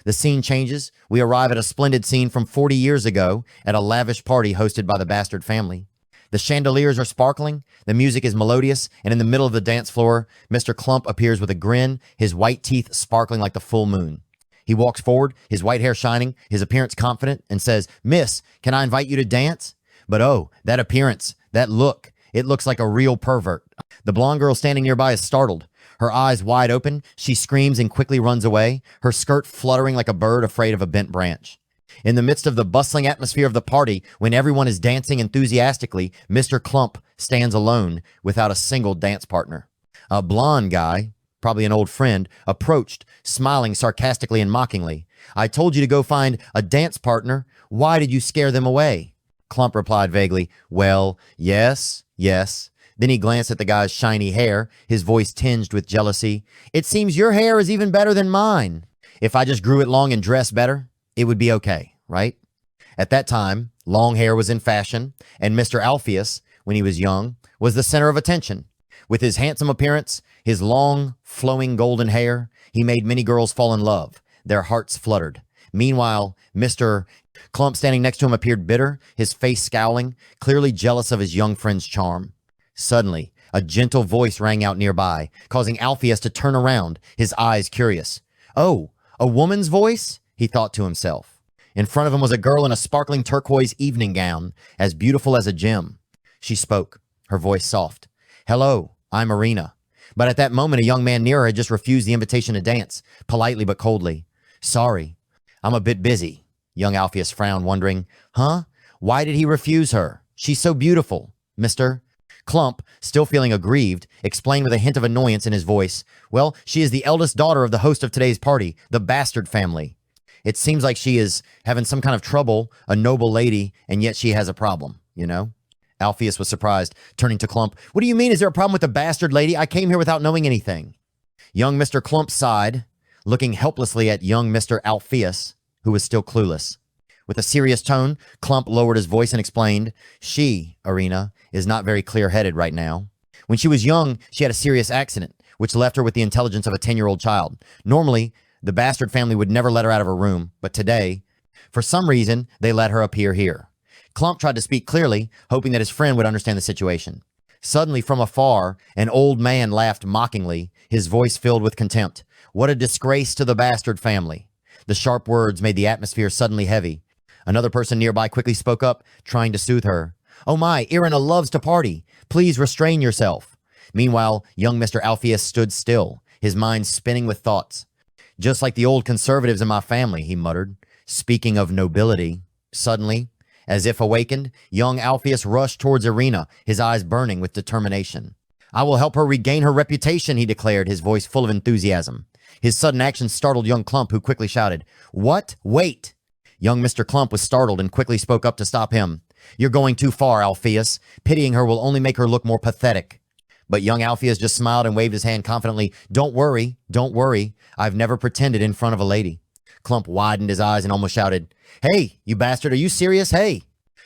The scene changes. We arrive at a splendid scene from 40 years ago at a lavish party hosted by the bastard family. The chandeliers are sparkling, the music is melodious, and in the middle of the dance floor, Mr. Clump appears with a grin, his white teeth sparkling like the full moon. He walks forward, his white hair shining, his appearance confident, and says, "Miss, can I invite you to dance?" But oh, that appearance, that look, it looks like a real pervert. The blonde girl standing nearby is startled. Her eyes wide open, she screams and quickly runs away, her skirt fluttering like a bird afraid of a bent branch. In the midst of the bustling atmosphere of the party, when everyone is dancing enthusiastically, Mr. Clump stands alone without a single dance partner. A blonde guy, probably an old friend, approached, smiling sarcastically and mockingly. "I told you to go find a dance partner. Why did you scare them away?" Clump replied vaguely, "Well, yes. Then he glanced at the guy's shiny hair, his voice tinged with jealousy. "It seems your hair is even better than mine. If I just grew it long and dressed better, it would be okay, right?" At that time, long hair was in fashion, and Mr. Alpheus, when he was young, was the center of attention. With his handsome appearance, his long, flowing golden hair, he made many girls fall in love. Their hearts fluttered. Meanwhile, Mr. Clump standing next to him appeared bitter, his face scowling, clearly jealous of his young friend's charm. Suddenly, a gentle voice rang out nearby, causing Alpheus to turn around, his eyes curious. "Oh, a woman's voice?" he thought to himself. In front of him was a girl in a sparkling turquoise evening gown, as beautiful as a gem. She spoke, her voice soft. "Hello, I'm Irina." But at that moment, a young man near her had just refused the invitation to dance, politely but coldly. "Sorry, I'm a bit busy." Young Alpheus frowned, wondering, Why did he refuse her? She's so beautiful. Mr. Clump, still feeling aggrieved, explained with a hint of annoyance in his voice, "Well, she is the eldest daughter of the host of today's party, the bastard family. It seems like she is having some kind of trouble, a noble lady, and yet she has a problem, you know?" Alpheus was surprised, turning to Clump. "What do you mean? Is there a problem with the bastard lady? I came here without knowing anything." Young Mr. Clump sighed, looking helplessly at young Mr. Alpheus, who was still clueless. With a serious tone, Clump lowered his voice and explained, "She, Irina, is not very clear-headed right now. When she was young, she had a serious accident, which left her with the intelligence of a 10-year-old child. Normally, the bastard family would never let her out of her room, but today, for some reason, they let her appear here." Clump tried to speak clearly, hoping that his friend would understand the situation. Suddenly, from afar, an old man laughed mockingly, his voice filled with contempt. "What a disgrace to the bastard family." The sharp words made the atmosphere suddenly heavy. Another person nearby quickly spoke up, trying to soothe her. "Oh my, Irina loves to party. Please restrain yourself." Meanwhile, young Mr. Alpheus stood still, his mind spinning with thoughts. "Just like the old conservatives in my family," he muttered. "Speaking of nobility." Suddenly, as if awakened, young Alpheus rushed towards Irina, his eyes burning with determination. "I will help her regain her reputation," he declared, his voice full of enthusiasm. His sudden action startled young Clump, who quickly shouted, "What? Wait!" Young Mr. Clump was startled and quickly spoke up to stop him. "You're going too far, Alpheus. Pitying her will only make her look more pathetic." But young Alpheus just smiled and waved his hand confidently. Don't worry. I've never pretended in front of a lady." Clump widened his eyes and almost shouted, "Hey, you bastard, are you serious? Hey!"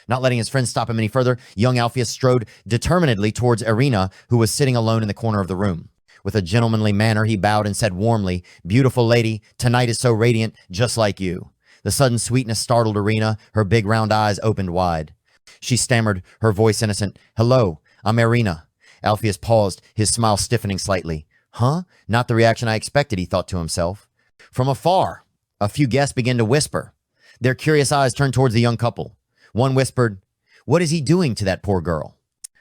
Not letting his friend stop him any further, young Alpheus strode determinedly towards Irina, who was sitting alone in the corner of the room. With a gentlemanly manner, he bowed and said warmly, "Beautiful lady, tonight is so radiant, just like you." The sudden sweetness startled Irina, her big round eyes opened wide. She stammered, her voice innocent, "Hello, I'm Irina." Alpheus paused, his smile stiffening slightly. Not the reaction I expected, he thought to himself. From afar, a few guests began to whisper. Their curious eyes turned towards the young couple. One whispered, "What is he doing to that poor girl?"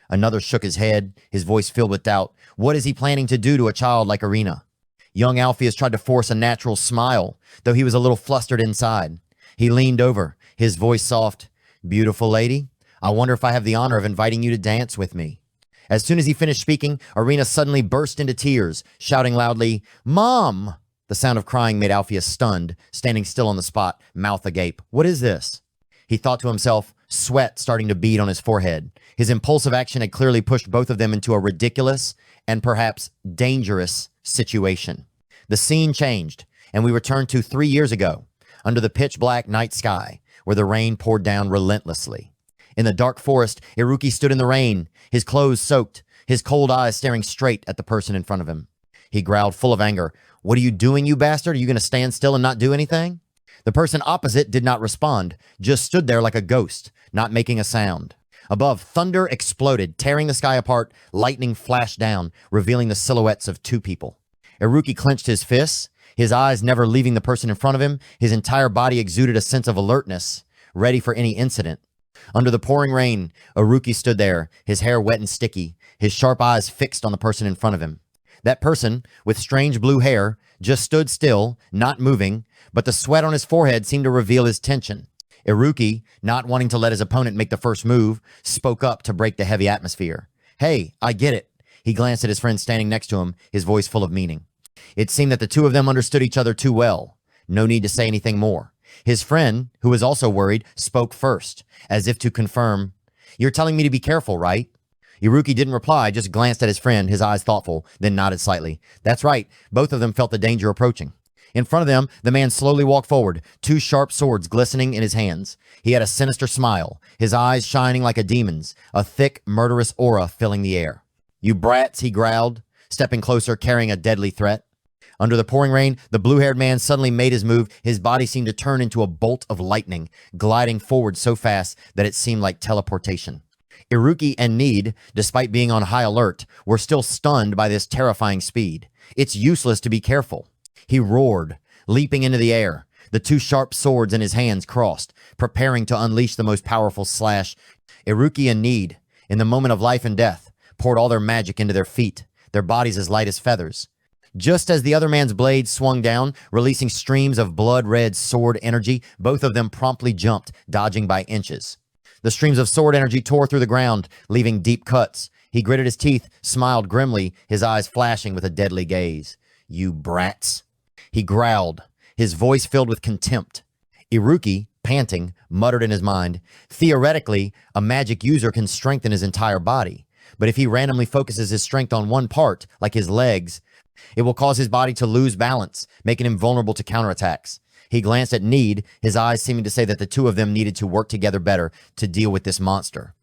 Another shook his head, his voice filled with doubt. "What is he planning to do to a child like Irina?" Young Alpheus tried to force a natural smile, though he was a little flustered inside. He leaned over, his voice soft. "Beautiful lady, I wonder if I have the honor of inviting you to dance with me." As soon as he finished speaking, Irina suddenly burst into tears, shouting loudly, "Mom!" The sound of crying made Alpheus stunned, standing still on the spot, mouth agape. What is this? He thought to himself, sweat starting to bead on his forehead. His impulsive action had clearly pushed both of them into a ridiculous and perhaps dangerous situation. The scene changed, and we returned to 3 years ago, under the pitch-black night sky, where the rain poured down relentlessly. In the dark forest, Iruki stood in the rain, his clothes soaked, his cold eyes staring straight at the person in front of him. He growled, full of anger, "What are you doing, you bastard? Are you going to stand still and not do anything?" The person opposite did not respond, just stood there like a ghost, not making a sound. Above, thunder exploded, tearing the sky apart. Lightning flashed down, revealing the silhouettes of two people. Iruki clenched his fists, his eyes never leaving the person in front of him. His entire body exuded a sense of alertness, ready for any incident. Under the pouring rain, Iruki stood there, his hair wet and sticky, his sharp eyes fixed on the person in front of him. That person, with strange blue hair, just stood still, not moving, but the sweat on his forehead seemed to reveal his tension. Iruki, not wanting to let his opponent make the first move, spoke up to break the heavy atmosphere. "Hey, I get it." He glanced at his friend standing next to him, his voice full of meaning. It seemed that the two of them understood each other too well. No need to say anything more. His friend, who was also worried, spoke first, as if to confirm, "You're telling me to be careful, right?" Iruki didn't reply, just glanced at his friend, his eyes thoughtful, then nodded slightly. That's right, both of them felt the danger approaching. In front of them, the man slowly walked forward, two sharp swords glistening in his hands. He had a sinister smile, his eyes shining like a demon's, a thick, murderous aura filling the air. "You brats," he growled, stepping closer, carrying a deadly threat. Under the pouring rain, the blue-haired man suddenly made his move. His body seemed to turn into a bolt of lightning, gliding forward so fast that it seemed like teleportation. Iruki and Need, despite being on high alert, were still stunned by this terrifying speed. It's useless to be careful. He roared, leaping into the air, the two sharp swords in his hands crossed, preparing to unleash the most powerful slash. Iruki and Need, in the moment of life and death, poured all their magic into their feet, their bodies as light as feathers. Just as the other man's blade swung down, releasing streams of blood-red sword energy, both of them promptly jumped, dodging by inches. The streams of sword energy tore through the ground, leaving deep cuts. He gritted his teeth, smiled grimly, his eyes flashing with a deadly gaze. "You brats." He growled, his voice filled with contempt. Iruki, panting, muttered in his mind, "Theoretically, a magic user can strengthen his entire body. But if he randomly focuses his strength on one part, like his legs, it will cause his body to lose balance, making him vulnerable to counterattacks." He glanced at Need, his eyes seeming to say that the two of them needed to work together better to deal with this monster.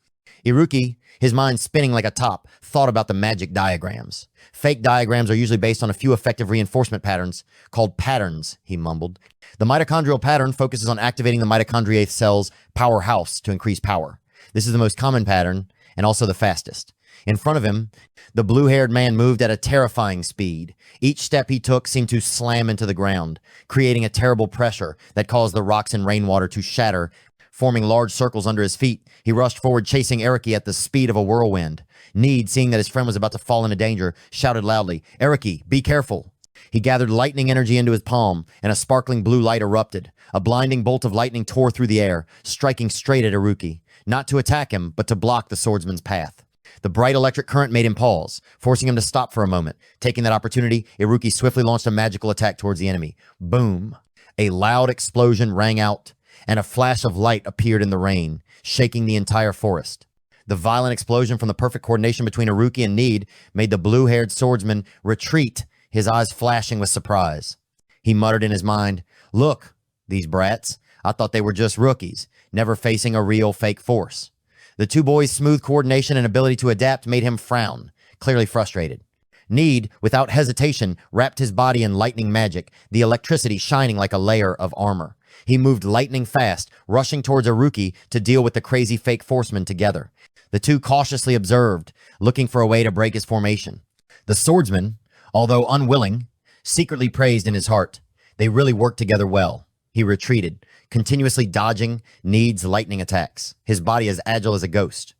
Iruki, his mind spinning like a top, thought about the magic diagrams. Fake diagrams are usually based on a few effective reinforcement patterns, called patterns, he mumbled. The mitochondrial pattern focuses on activating the mitochondrial cell's powerhouse to increase power. This is the most common pattern, and also the fastest. In front of him, the blue-haired man moved at a terrifying speed. Each step he took seemed to slam into the ground, creating a terrible pressure that caused the rocks and rainwater to shatter, forming large circles under his feet. He rushed forward, chasing Iruki at the speed of a whirlwind. Need, seeing that his friend was about to fall into danger, shouted loudly, "Iruki, be careful." He gathered lightning energy into his palm, and a sparkling blue light erupted. A blinding bolt of lightning tore through the air, striking straight at Iruki, not to attack him, but to block the swordsman's path. The bright electric current made him pause, forcing him to stop for a moment. Taking that opportunity, Iruki swiftly launched a magical attack towards the enemy. Boom! A loud explosion rang out, and a flash of light appeared in the rain, shaking the entire forest. The violent explosion from the perfect coordination between Iruki and Need made the blue-haired swordsman retreat, his eyes flashing with surprise. He muttered in his mind, "Look, these brats. I thought they were just rookies, never facing a real fake force." The two boys' smooth coordination and ability to adapt made him frown, clearly frustrated. Need, without hesitation, wrapped his body in lightning magic, the electricity shining like a layer of armor. He moved lightning fast, rushing towards Iruki to deal with the crazy fake forcemen together. The two cautiously observed, looking for a way to break his formation. The swordsman, although unwilling, secretly praised in his heart. They really worked together well. He retreated, continuously dodging Need's lightning attacks, his body as agile as a ghost.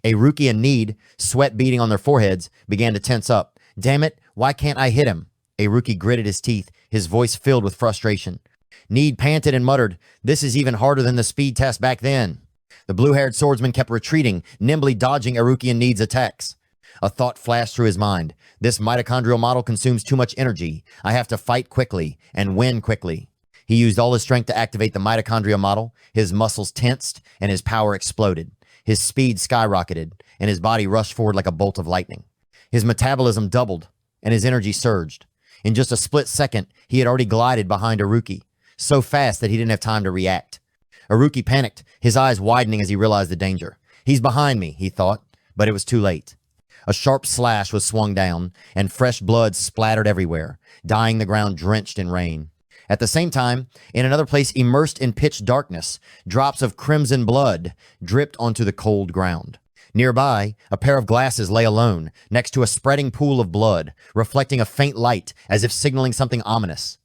Iruki and Need, sweat beading on their foreheads, began to tense up. "Damn it, why can't I hit him?" Iruki gritted his teeth, his voice filled with frustration. Need panted and muttered, "This is even harder than the speed test back then." The blue-haired swordsman kept retreating, nimbly dodging Iruki and Need's attacks. A thought flashed through his mind. This mitochondrial model consumes too much energy. I have to fight quickly and win quickly. He used all his strength to activate the mitochondria model. His muscles tensed and his power exploded. His speed skyrocketed and his body rushed forward like a bolt of lightning. His metabolism doubled and his energy surged. In just a split second, he had already glided behind Iruki, so fast that he didn't have time to react. Iruki panicked, his eyes widening as he realized the danger. "He's behind me," he thought, but it was too late. A sharp slash was swung down, and fresh blood splattered everywhere, dyeing the ground drenched in rain. At the same time, in another place immersed in pitch darkness, drops of crimson blood dripped onto the cold ground. Nearby, a pair of glasses lay alone, next to a spreading pool of blood, reflecting a faint light as if signaling something ominous.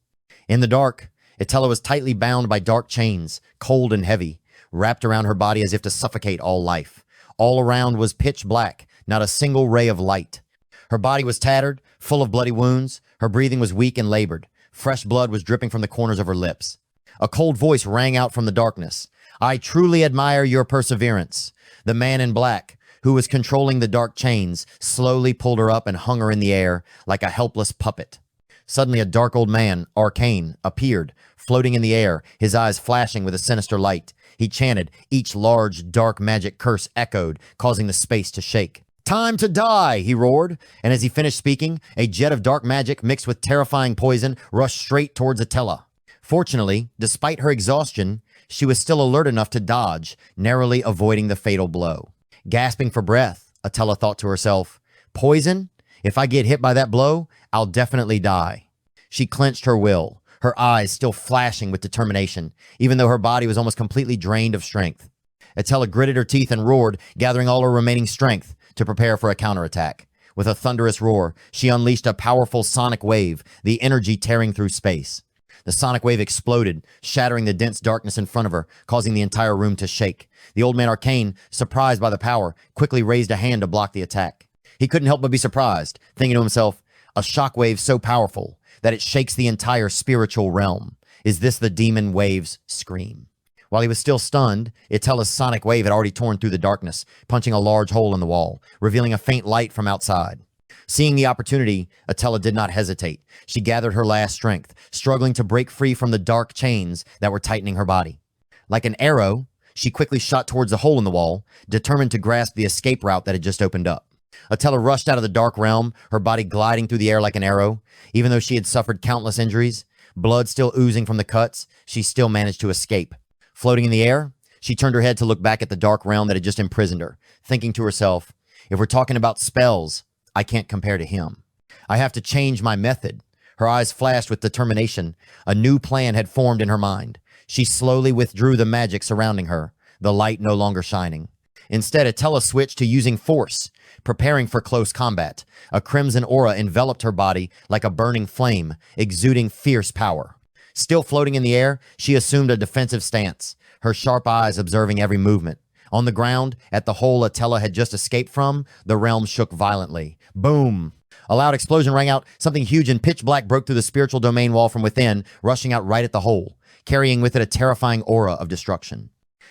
In the dark, Itella was tightly bound by dark chains, cold and heavy, wrapped around her body as if to suffocate all life. All around was pitch black, not a single ray of light. Her body was tattered, full of bloody wounds. Her breathing was weak and labored. Fresh blood was dripping from the corners of her lips. A cold voice rang out from the darkness. "I truly admire your perseverance." The man in black, who was controlling the dark chains, slowly pulled her up and hung her in the air like a helpless puppet. Suddenly, a dark old man, arcane, appeared, floating in the air, his eyes flashing with a sinister light. He chanted. Each large, dark magic curse echoed, causing the space to shake. "Time to die," he roared, and as he finished speaking, a jet of dark magic mixed with terrifying poison rushed straight towards Itella. Fortunately, despite her exhaustion, she was still alert enough to dodge, narrowly avoiding the fatal blow. Gasping for breath, Itella thought to herself, "Poison? If I get hit by that blow, I'll definitely die." She clenched her will, her eyes still flashing with determination, even though her body was almost completely drained of strength. Itella gritted her teeth and roared, gathering all her remaining strength to prepare for a counterattack. With a thunderous roar, she unleashed a powerful sonic wave, the energy tearing through space. The sonic wave exploded, shattering the dense darkness in front of her, causing the entire room to shake. The old man Arcane, surprised by the power, quickly raised a hand to block the attack. He couldn't help but be surprised, thinking to himself, a shockwave so powerful that it shakes the entire spiritual realm. Is this the demon wave's scream? While he was still stunned, Itella's sonic wave had already torn through the darkness, punching a large hole in the wall, revealing a faint light from outside. Seeing the opportunity, Itella did not hesitate. She gathered her last strength, struggling to break free from the dark chains that were tightening her body. Like an arrow, she quickly shot towards the hole in the wall, determined to grasp the escape route that had just opened up. Itella rushed out of the dark realm, her body gliding through the air like an arrow. Even though she had suffered countless injuries, blood still oozing from the cuts, she still managed to escape. Floating in the air, she turned her head to look back at the dark realm that had just imprisoned her, thinking to herself, if we're talking about spells, I can't compare to him. I have to change my method. Her eyes flashed with determination. A new plan had formed in her mind. She slowly withdrew the magic surrounding her, the light no longer shining. Instead, Itella switched to using force, preparing for close combat. A crimson aura enveloped her body like a burning flame, exuding fierce power. Still floating in the air, she assumed a defensive stance, her sharp eyes observing every movement. On the ground, at the hole Itella had just escaped from, the realm shook violently. Boom! A loud explosion rang out. Something huge and pitch black broke through the spiritual domain wall from within, rushing out right at the hole, carrying with it a terrifying aura of destruction.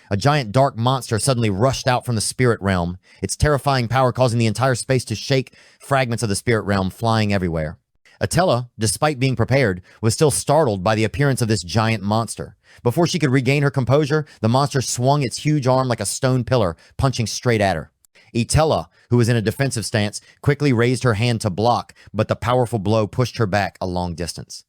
A giant dark monster suddenly rushed out from the spirit realm, its terrifying power causing the entire space to shake, fragments of the spirit realm flying everywhere. Itella, despite being prepared, was still startled by the appearance of this giant monster. Before she could regain her composure, the monster swung its huge arm like a stone pillar, punching straight at her. Itella, who was in a defensive stance, quickly raised her hand to block, but the powerful blow pushed her back a long distance.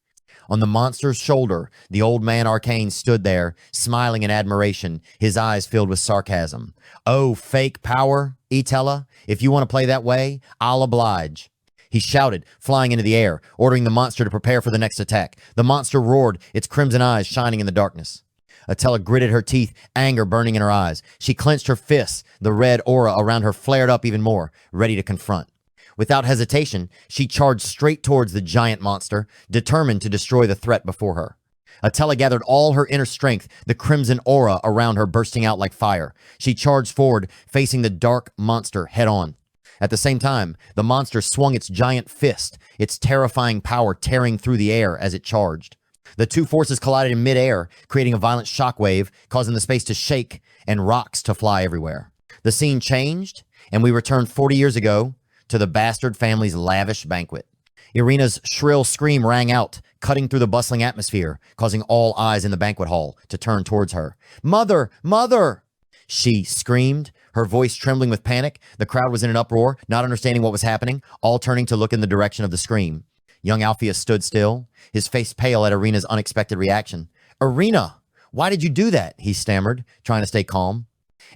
On the monster's shoulder, the old man Arcane stood there, smiling in admiration, his eyes filled with sarcasm. "Oh, fake power, Itella, if you want to play that way, I'll oblige." He shouted, flying into the air, ordering the monster to prepare for the next attack. The monster roared, its crimson eyes shining in the darkness. Itella gritted her teeth, anger burning in her eyes. She clenched her fists, the red aura around her flared up even more, ready to confront. Without hesitation, she charged straight towards the giant monster, determined to destroy the threat before her. Itella gathered all her inner strength, the crimson aura around her bursting out like fire. She charged forward, facing the dark monster head on. At the same time, the monster swung its giant fist, its terrifying power tearing through the air as it charged. The two forces collided in midair, creating a violent shockwave, causing the space to shake and rocks to fly everywhere. The scene changed, and we returned 40 years ago to the bastard family's lavish banquet. Irina's shrill scream rang out, cutting through the bustling atmosphere, causing all eyes in the banquet hall to turn towards her. "Mother! Mother!" she screamed, her voice trembling with panic. The crowd was in an uproar, not understanding what was happening, all turning to look in the direction of the scream. Young Alpheus stood still, his face pale at Irina's unexpected reaction. "Irina, why did you do that?" he stammered, trying to stay calm.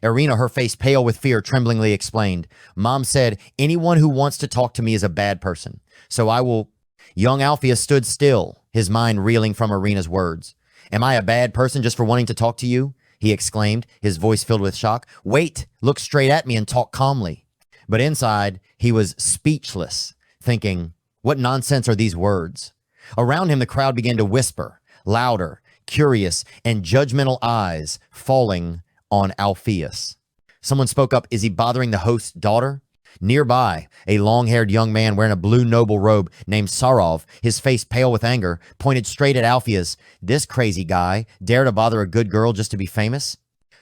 Irina, her face pale with fear, tremblingly explained, "Mom said anyone who wants to talk to me is a bad person, so I will..." Young Alpheus stood still, his mind reeling from Arena's words. Am I a bad person just for wanting to talk to you? He exclaimed, his voice filled with shock. Wait, look straight at me and talk calmly. But inside, he was speechless, thinking, what nonsense are these words? Around him, the crowd began to whisper, louder, curious, and judgmental eyes falling on Alpheus. Someone spoke up, is he bothering the host's daughter? Nearby, a long-haired young man wearing a blue noble robe named Sarov, his face pale with anger, pointed straight at Alpheus. This crazy guy dare to bother a good girl just to be famous?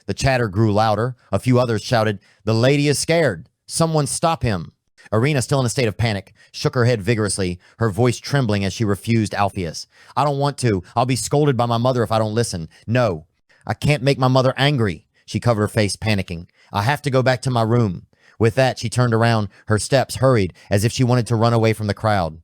The chatter grew louder. A few others shouted, the lady is scared. Someone stop him. Arena, still in a state of panic, shook her head vigorously, her voice trembling as she refused Alpheus. I don't want to. I'll be scolded by my mother if I don't listen. No, I can't make my mother angry. She covered her face, panicking. I have to go back to my room. With that, she turned around, her steps hurried, as if she wanted to run away from the crowd.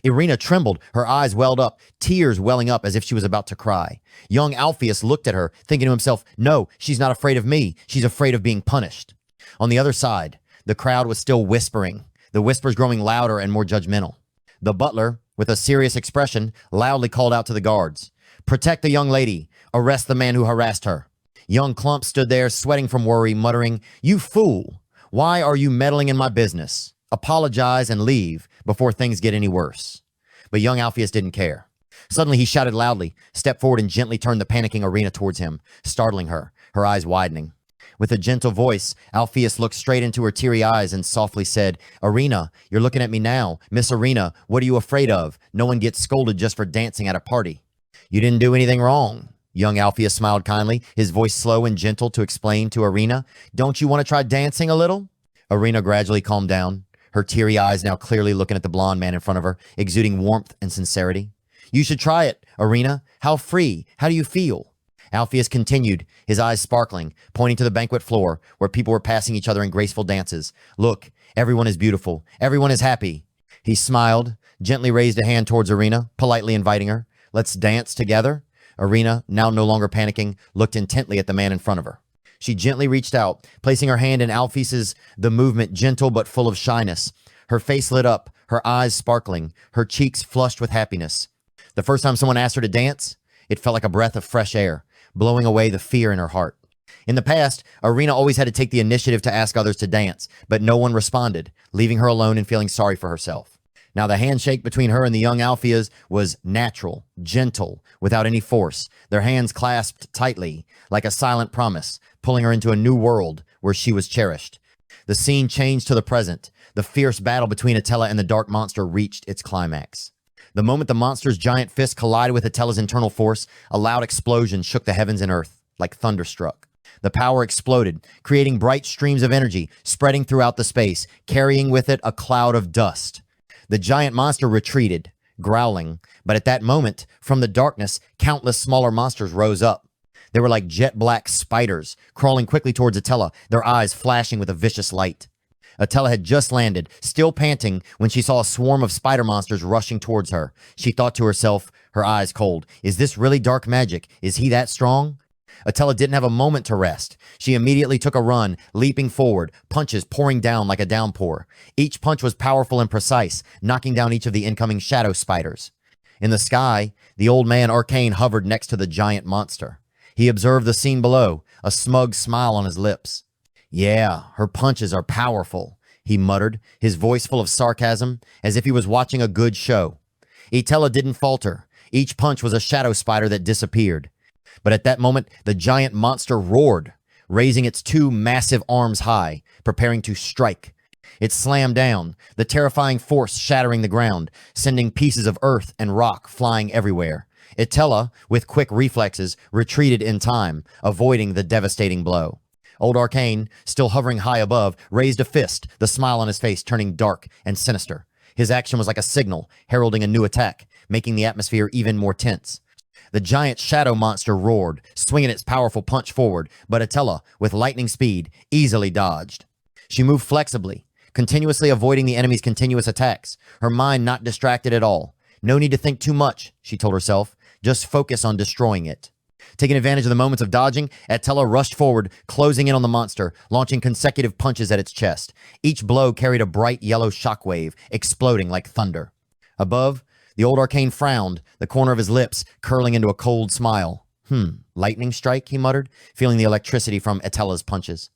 Irina trembled, her eyes welled up, tears welling up as if she was about to cry. Young Alpheus looked at her, thinking to himself, no, she's not afraid of me, she's afraid of being punished. On the other side, the crowd was still whispering, the whispers growing louder and more judgmental. The butler, with a serious expression, loudly called out to the guards, protect the young lady, arrest the man who harassed her. Young Clump stood there, sweating from worry, muttering, you fool! Why are you meddling in my business? Apologize and leave before things get any worse. But young Alpheus didn't care. Suddenly he shouted loudly, stepped forward and gently turned the panicking Arena towards him, startling her, her eyes widening. With a gentle voice, Alpheus looked straight into her teary eyes and softly said, Arena, you're looking at me now. Miss Arena, what are you afraid of? No one gets scolded just for dancing at a party. You didn't do anything wrong. Young Alpheus smiled kindly, his voice slow and gentle to explain to Arena, don't you want to try dancing a little? Arena gradually calmed down, her teary eyes now clearly looking at the blonde man in front of her, exuding warmth and sincerity. You should try it, Arena. How free? How do you feel? Alpheus continued, his eyes sparkling, pointing to the banquet floor where people were passing each other in graceful dances. Look, everyone is beautiful. Everyone is happy. He smiled, gently raised a hand towards Arena, politely inviting her. Let's dance together. Arena, now no longer panicking, looked intently at the man in front of her. She gently reached out, placing her hand in Alpheus's, the movement gentle but full of shyness. Her face lit up, her eyes sparkling, her cheeks flushed with happiness. The first time someone asked her to dance, it felt like a breath of fresh air, blowing away the fear in her heart. In the past, Arena always had to take the initiative to ask others to dance, but no one responded, leaving her alone and feeling sorry for herself. Now the handshake between her and the young Alpheus was natural, gentle, without any force, their hands clasped tightly, like a silent promise, pulling her into a new world where she was cherished. The scene changed to the present. The fierce battle between Attila and the dark monster reached its climax. The moment the monster's giant fist collided with Attila's internal force, a loud explosion shook the heavens and earth, like thunderstruck. The power exploded, creating bright streams of energy, spreading throughout the space, carrying with it a cloud of dust. The giant monster retreated, growling, but at that moment, from the darkness, countless smaller monsters rose up. They were like jet-black spiders, crawling quickly towards Attila, their eyes flashing with a vicious light. Attila had just landed, still panting, when she saw a swarm of spider monsters rushing towards her. She thought to herself, her eyes cold, is this really dark magic? Is he that strong? Attila didn't have a moment to rest. She immediately took a run, leaping forward, punches pouring down like a downpour. Each punch was powerful and precise, knocking down each of the incoming shadow spiders. In the sky, the old man Arcane hovered next to the giant monster. He observed the scene below, a smug smile on his lips. Yeah, her punches are powerful, he muttered, his voice full of sarcasm, as if he was watching a good show. Attila didn't falter. Each punch was a shadow spider that disappeared. But at that moment, the giant monster roared, raising its two massive arms high, preparing to strike. It slammed down, the terrifying force shattering the ground, sending pieces of earth and rock flying everywhere. Attila, with quick reflexes, retreated in time, avoiding the devastating blow. Old Arcane, still hovering high above, raised a fist, the smile on his face turning dark and sinister. His action was like a signal, heralding a new attack, making the atmosphere even more tense. The giant shadow monster roared, swinging its powerful punch forward, but Attila, with lightning speed, easily dodged. She moved flexibly, continuously avoiding the enemy's continuous attacks, her mind not distracted at all. No need to think too much, she told herself. Just focus on destroying it. Taking advantage of the moments of dodging, Attila rushed forward, closing in on the monster, launching consecutive punches at its chest. Each blow carried a bright yellow shockwave, exploding like thunder. Above, The old arcane frowned, the corner of his lips curling into a cold smile. Lightning strike, he muttered, feeling the electricity from Etella's punches.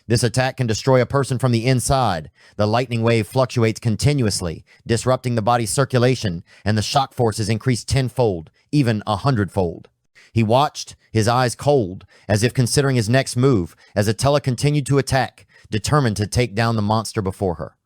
This attack can destroy a person from the inside. The lightning wave fluctuates continuously, disrupting the body's circulation, and the shock force is increased tenfold, even 100-fold. He watched, his eyes cold, as if considering his next move, as Atella continued to attack, determined to take down the monster before her.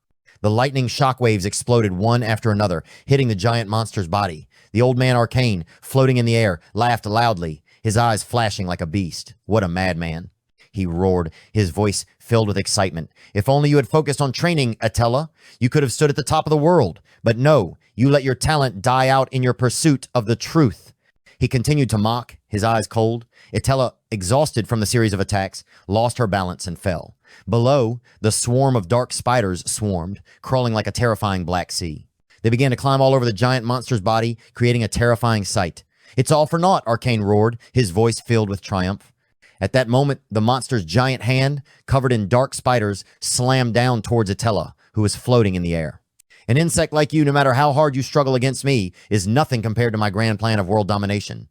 The lightning shockwaves exploded one after another, hitting the giant monster's body. The old man Arcane, floating in the air, laughed loudly, his eyes flashing like a beast. What a madman. He roared, his voice filled with excitement. If only you had focused on training, Atella. You could have stood at the top of the world. But no, you let your talent die out in your pursuit of the truth. He continued to mock, his eyes cold. Atella, exhausted from the series of attacks, lost her balance and fell. Below, the swarm of dark spiders swarmed, crawling like a terrifying black sea. They began to climb all over the giant monster's body, creating a terrifying sight. It's all for naught, Arcane roared, his voice filled with triumph. At that moment, the monster's giant hand, covered in dark spiders, slammed down towards Atella, who was floating in the air. An insect like you, no matter how hard you struggle against me, is nothing compared to my grand plan of world domination.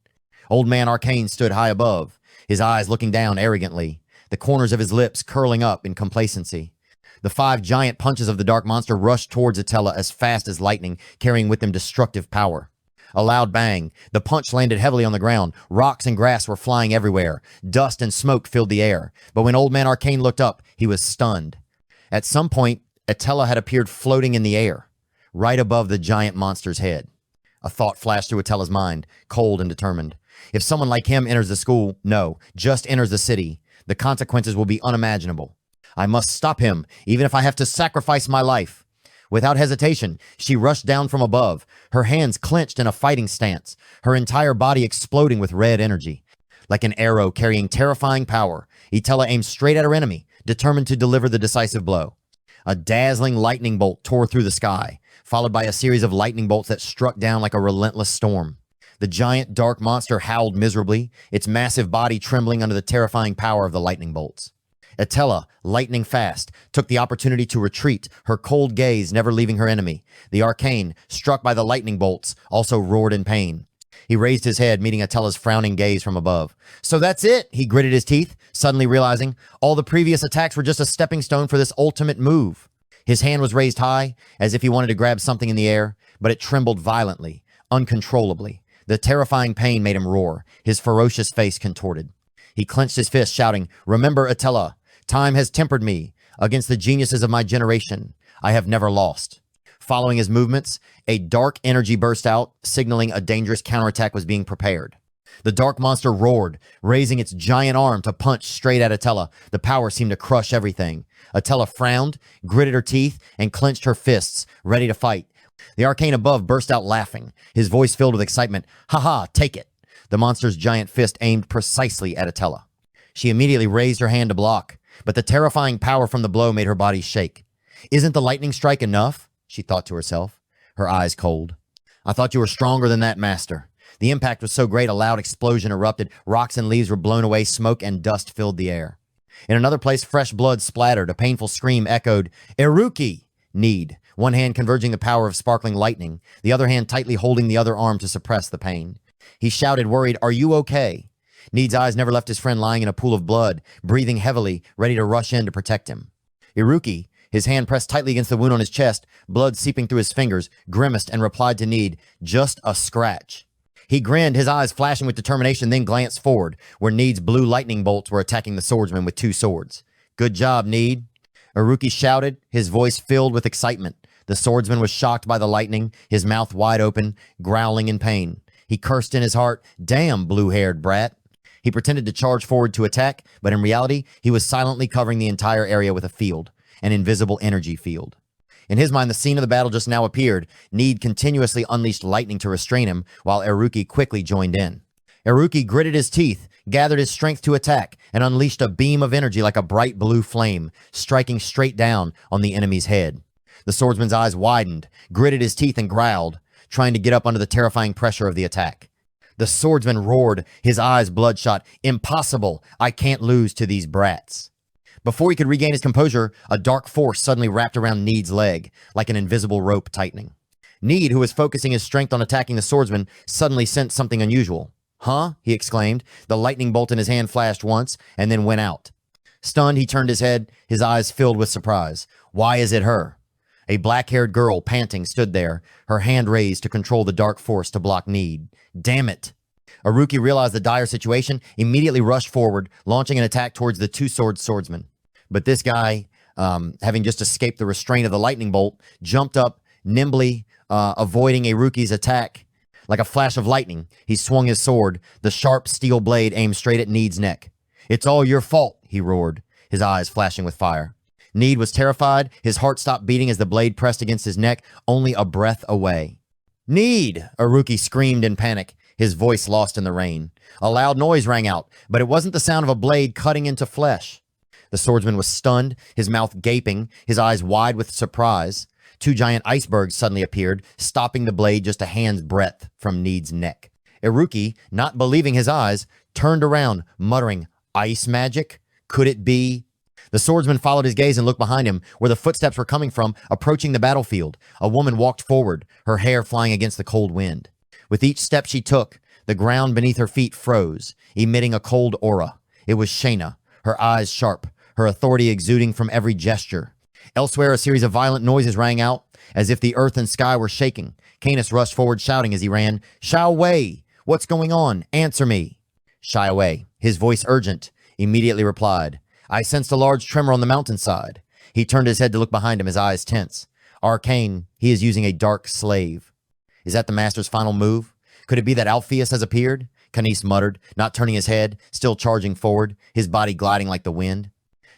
Old man Arcane stood high above, his eyes looking down arrogantly, the corners of his lips curling up in complacency. The 5 giant punches of the dark monster rushed towards Atella as fast as lightning, carrying with them destructive power. A loud bang. The punch landed heavily on the ground. Rocks and grass were flying everywhere. Dust and smoke filled the air. But when old man Arcane looked up, he was stunned. At some point, Atella had appeared floating in the air, right above the giant monster's head. A thought flashed through Atella's mind, cold and determined. If someone like him enters the school, no, just enters the city, the consequences will be unimaginable. I must stop him, even if I have to sacrifice my life. Without hesitation, she rushed down from above, her hands clenched in a fighting stance, her entire body exploding with red energy. Like an arrow carrying terrifying power, Atella aimed straight at her enemy, determined to deliver the decisive blow. A dazzling lightning bolt tore through the sky, followed by a series of lightning bolts that struck down like a relentless storm. The giant dark monster howled miserably, its massive body trembling under the terrifying power of the lightning bolts. Atella, lightning fast, took the opportunity to retreat, her cold gaze never leaving her enemy. The Arcane, struck by the lightning bolts, also roared in pain. He raised his head, meeting Atella's frowning gaze from above. So that's it, he gritted his teeth, suddenly realizing all the previous attacks were just a stepping stone for this ultimate move. His hand was raised high, as if he wanted to grab something in the air, but it trembled violently, uncontrollably. The terrifying pain made him roar, his ferocious face contorted. He clenched his fist, shouting, "Remember, Atella, time has tempered me. Against the geniuses of my generation, I have never lost." Following his movements, a dark energy burst out, signaling a dangerous counterattack was being prepared. The dark monster roared, raising its giant arm to punch straight at Atella. The power seemed to crush everything. Atella frowned, gritted her teeth, and clenched her fists, ready to fight. The Arcane above burst out laughing, his voice filled with excitement. "Ha ha, take it." The monster's giant fist aimed precisely at Atella. She immediately raised her hand to block, but the terrifying power from the blow made her body shake. "Isn't the lightning strike enough?" she thought to herself, her eyes cold. "I thought you were stronger than that, master." The impact was so great a loud explosion erupted, rocks and leaves were blown away, smoke and dust filled the air. In another place, fresh blood splattered, a painful scream echoed, "Iruki!" Need, one hand converging the power of sparkling lightning, the other hand tightly holding the other arm to suppress the pain. He shouted, worried, "Are you okay?" Need's eyes never left his friend lying in a pool of blood, breathing heavily, ready to rush in to protect him. Iruki, his hand pressed tightly against the wound on his chest, blood seeping through his fingers, grimaced and replied to Need, "Just a scratch." He grinned, his eyes flashing with determination, then glanced forward, where Need's blue lightning bolts were attacking the swordsman with 2 swords. "Good job, Need." Iruki shouted, his voice filled with excitement. The swordsman was shocked by the lightning, his mouth wide open, growling in pain. He cursed in his heart, "Damn, blue-haired brat." He pretended to charge forward to attack, but in reality, he was silently covering the entire area with a field, an invisible energy field. In his mind, the scene of the battle just now appeared. Need continuously unleashed lightning to restrain him, while Iruki quickly joined in. Iruki gritted his teeth, gathered his strength to attack, and unleashed a beam of energy like a bright blue flame, striking straight down on the enemy's head. The swordsman's eyes widened, gritted his teeth, and growled, trying to get up under the terrifying pressure of the attack. The swordsman roared, his eyes bloodshot, "Impossible! I can't lose to these brats." Before he could regain his composure, a dark force suddenly wrapped around Need's leg, like an invisible rope tightening. Need, who was focusing his strength on attacking the swordsman, suddenly sensed something unusual. Huh? He exclaimed. The lightning bolt in his hand flashed once and then went out. Stunned, he turned his head, his eyes filled with surprise. Why is it her? A black-haired girl, panting, stood there, her hand raised to control the dark force to block Need. Damn it! Aruki realized the dire situation, immediately rushed forward, launching an attack towards the two-sword swordsman. But this guy, having just escaped the restraint of the lightning bolt, jumped up, nimbly avoiding Aruki's attack. Like a flash of lightning, he swung his sword, the sharp steel blade aimed straight at Need's neck. It's all your fault, he roared, his eyes flashing with fire. Need was terrified. His heart stopped beating as the blade pressed against his neck, only a breath away. Need! Aruki screamed in panic, his voice lost in the rain. A loud noise rang out, but it wasn't the sound of a blade cutting into flesh. The swordsman was stunned, his mouth gaping, his eyes wide with surprise. Two giant icebergs suddenly appeared, stopping the blade just a hand's breadth from Need's neck. Aruki, not believing his eyes, turned around, muttering, "Ice magic? Could it be?" The swordsman followed his gaze and looked behind him, where the footsteps were coming from, approaching the battlefield. A woman walked forward, her hair flying against the cold wind. With each step she took, the ground beneath her feet froze, emitting a cold aura. It was Shayna, her eyes sharp, her authority exuding from every gesture. Elsewhere, a series of violent noises rang out, as if the earth and sky were shaking. Canis rushed forward, shouting as he ran, "Xiao Wei! What's going on? Answer me!" Xiao Wei, his voice urgent, immediately replied, "I sensed a large tremor on the mountainside." He turned his head to look behind him, his eyes tense. Arcane, he is using a dark slave. Is that the master's final move? Could it be that Alpheus has appeared? Canis muttered, not turning his head, still charging forward, his body gliding like the wind.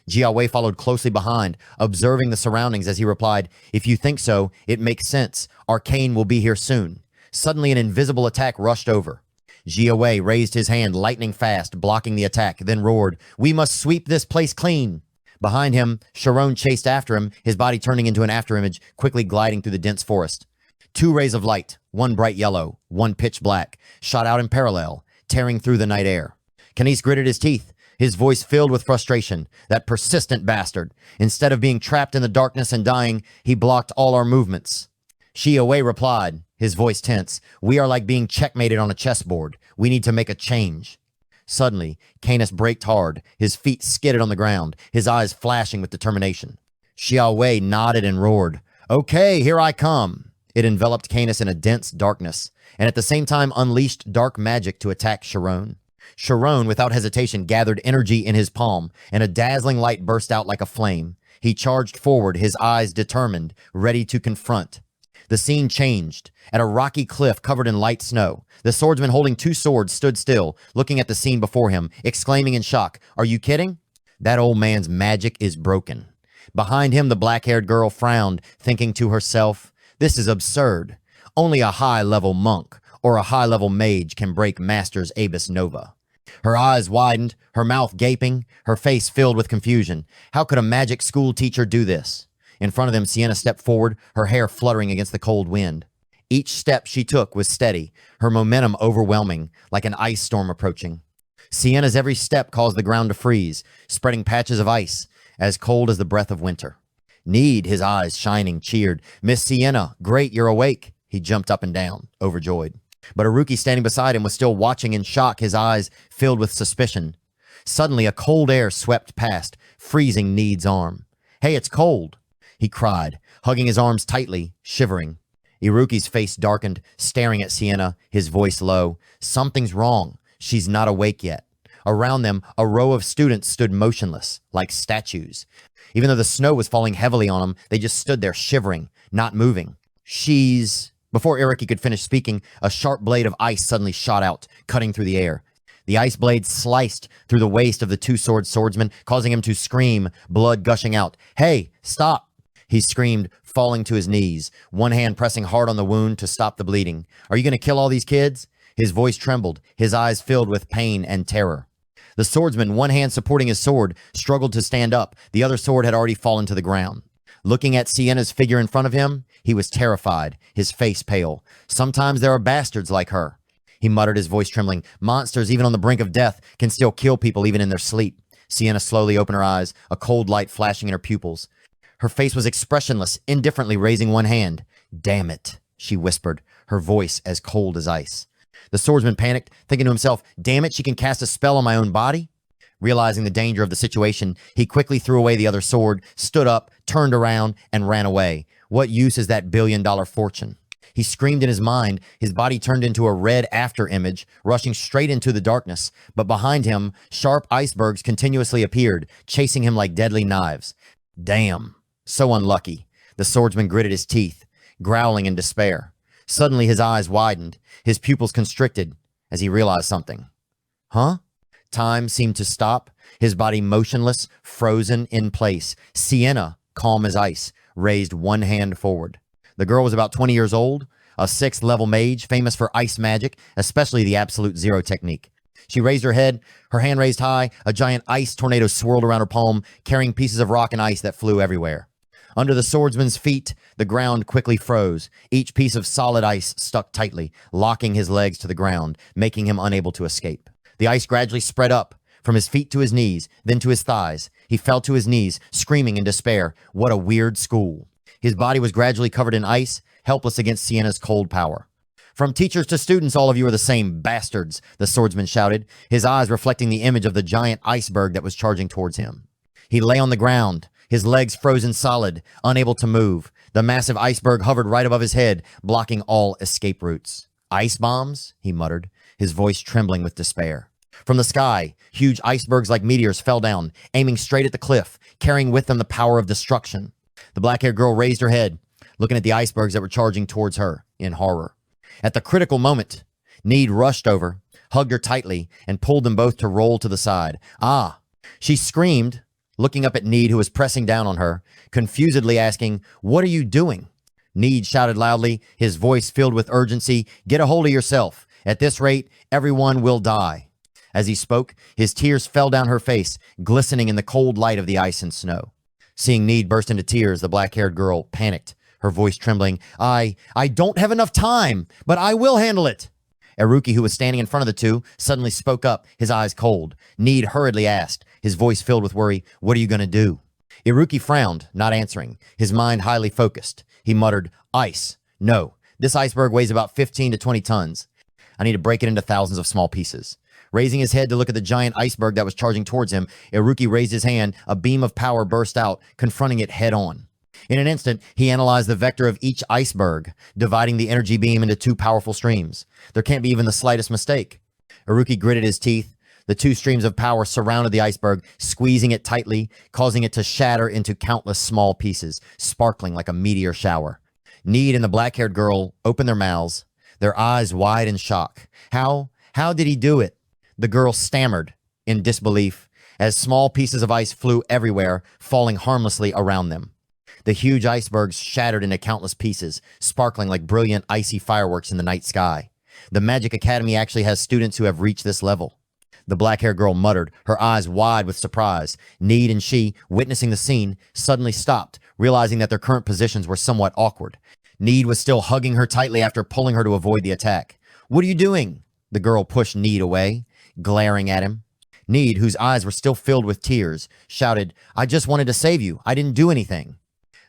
Jiawei followed closely behind, observing the surroundings as he replied, "If you think so, it makes sense. Arcane will be here soon." Suddenly an invisible attack rushed over. Jiawei raised his hand lightning fast, blocking the attack, then roared, "We must sweep this place clean." Behind him, Shirone chased after him, his body turning into an afterimage, quickly gliding through the dense forest. Two rays of light, one bright yellow, one pitch black, shot out in parallel, tearing through the night air. Canis gritted his teeth, his voice filled with frustration. That persistent bastard. Instead of being trapped in the darkness and dying, he blocked all our movements. Jiawei replied, his voice tense, "We are like being checkmated on a chessboard. We need to make a change." Suddenly, Canis braked hard, his feet skidded on the ground, his eyes flashing with determination. Jiawei nodded and roared, "Okay, here I come." It enveloped Canis in a dense darkness, and at the same time unleashed dark magic to attack Shirone. Shirone, without hesitation, gathered energy in his palm, and a dazzling light burst out like a flame. He charged forward, his eyes determined, ready to confront. The scene changed. At a rocky cliff covered in light snow, the swordsman holding two swords stood still, looking at the scene before him, exclaiming in shock, "Are you kidding? That old man's magic is broken." Behind him, the black-haired girl frowned, thinking to herself, "This is absurd. Only a high-level monk or a high-level mage can break Master's Abyss Nova." Her eyes widened, her mouth gaping, her face filled with confusion. How could a magic school teacher do this? In front of them, Sienna stepped forward, her hair fluttering against the cold wind. Each step she took was steady, her momentum overwhelming, like an ice storm approaching. Sienna's every step caused the ground to freeze, spreading patches of ice, as cold as the breath of winter. Need, his eyes shining, cheered, "Miss Sienna, great, you're awake." He jumped up and down, overjoyed. But Aruki standing beside him was still watching in shock, his eyes filled with suspicion. Suddenly, a cold air swept past, freezing Need's arm. "Hey, it's cold," he cried, hugging his arms tightly, shivering. Iruki's face darkened, staring at Sienna, his voice low. "Something's wrong. She's not awake yet." Around them, a row of students stood motionless, like statues. Even though the snow was falling heavily on them, they just stood there shivering, not moving. "She's..." Before Iriki could finish speaking, a sharp blade of ice suddenly shot out, cutting through the air. The ice blade sliced through the waist of the two-sword swordsman, causing him to scream, blood gushing out. "Hey, stop!" he screamed, falling to his knees, one hand pressing hard on the wound to stop the bleeding. "Are you going to kill all these kids?" His voice trembled, his eyes filled with pain and terror. The swordsman, one hand supporting his sword, struggled to stand up. The other sword had already fallen to the ground. Looking at Sienna's figure in front of him, he was terrified, his face pale. "Sometimes there are bastards like her," he muttered, his voice trembling. "Monsters, even on the brink of death, can still kill people even in their sleep." Sienna slowly opened her eyes, a cold light flashing in her pupils. Her face was expressionless, indifferently raising one hand. "Damn it," she whispered, her voice as cold as ice. The swordsman panicked, thinking to himself, damn it, she can cast a spell on my own body? Realizing the danger of the situation, he quickly threw away the other sword, stood up, turned around, and ran away. What use is that billion-dollar fortune? He screamed in his mind, his body turned into a red after image, rushing straight into the darkness. But behind him, sharp icebergs continuously appeared, chasing him like deadly knives. Damn. So unlucky. The swordsman gritted his teeth, growling in despair. Suddenly his eyes widened, his pupils constricted, as he realized something. Huh? Time seemed to stop, his body motionless, frozen in place. Sienna, calm as ice, raised one hand forward. The girl was about 20 years old, a 6th level mage, famous for ice magic, especially the absolute zero technique. She raised her head, her hand raised high, a giant ice tornado swirled around her palm, carrying pieces of rock and ice that flew everywhere. Under the swordsman's feet, the ground quickly froze. Each piece of solid ice stuck tightly, locking his legs to the ground, making him unable to escape. The ice gradually spread up, from his feet to his knees, then to his thighs. He fell to his knees, screaming in despair. What a weird school. His body was gradually covered in ice, helpless against Sienna's cold power. From teachers to students, all of you are the same bastards, the swordsman shouted, his eyes reflecting the image of the giant iceberg that was charging towards him. He lay on the ground, his legs frozen solid, unable to move. The massive iceberg hovered right above his head, blocking all escape routes. Ice bombs? He muttered, his voice trembling with despair. From the sky, huge icebergs like meteors fell down, aiming straight at the cliff, carrying with them the power of destruction. The black-haired girl raised her head, looking at the icebergs that were charging towards her in horror. At the critical moment, Need rushed over, hugged her tightly, and pulled them both to roll to the side. Ah! She screamed, looking up at Need, who was pressing down on her, confusedly asking, "What are you doing?" Need shouted loudly, his voice filled with urgency, "Get a hold of yourself. At this rate, everyone will die." As he spoke, his tears fell down her face, glistening in the cold light of the ice and snow. Seeing Need burst into tears, the black-haired girl panicked, her voice trembling. I don't have enough time, but I will handle it." Iruki, who was standing in front of the two, suddenly spoke up, his eyes cold. Need hurriedly asked, his voice filled with worry, "What are you going to do?" Iruki frowned, not answering, his mind highly focused. He muttered, "Ice. No, this iceberg weighs about 15 to 20 tons. I need to break it into thousands of small pieces." Raising his head to look at the giant iceberg that was charging towards him, Iruki raised his hand, a beam of power burst out, confronting it head on. In an instant, he analyzed the vector of each iceberg, dividing the energy beam into two powerful streams. There can't be even the slightest mistake. Iruki gritted his teeth. The two streams of power surrounded the iceberg, squeezing it tightly, causing it to shatter into countless small pieces, sparkling like a meteor shower. Need and the black-haired girl opened their mouths, their eyes wide in shock. How did he do it? The girl stammered in disbelief as small pieces of ice flew everywhere, falling harmlessly around them. The huge icebergs shattered into countless pieces, sparkling like brilliant icy fireworks in the night sky. The Magic Academy actually has students who have reached this level. The black-haired girl muttered, her eyes wide with surprise. Need and she, witnessing the scene, suddenly stopped, realizing that their current positions were somewhat awkward. Need was still hugging her tightly after pulling her to avoid the attack. "What are you doing?" The girl pushed Need away, glaring at him. Need, whose eyes were still filled with tears, shouted, "I just wanted to save you. I didn't do anything."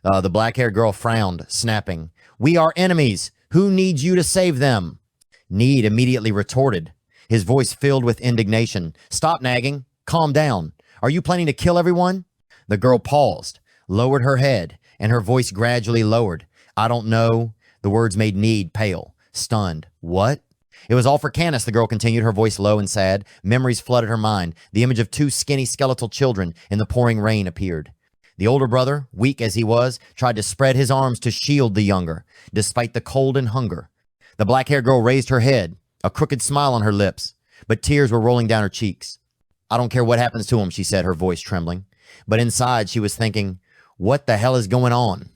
The black-haired girl frowned, snapping, "We are enemies. Who needs you to save them?" Need immediately retorted, his voice filled with indignation. "Stop nagging. Calm down. Are you planning to kill everyone?" The girl paused, lowered her head, and her voice gradually lowered. "I don't know." The words made Need pale, stunned. "What?" "It was all for Canis," the girl continued, her voice low and sad. Memories flooded her mind. The image of two skinny skeletal children in the pouring rain appeared. The older brother, weak as he was, tried to spread his arms to shield the younger, despite the cold and hunger. The black-haired girl raised her head, a crooked smile on her lips, but tears were rolling down her cheeks. "I don't care what happens to him," she said, her voice trembling. But inside, she was thinking, what the hell is going on?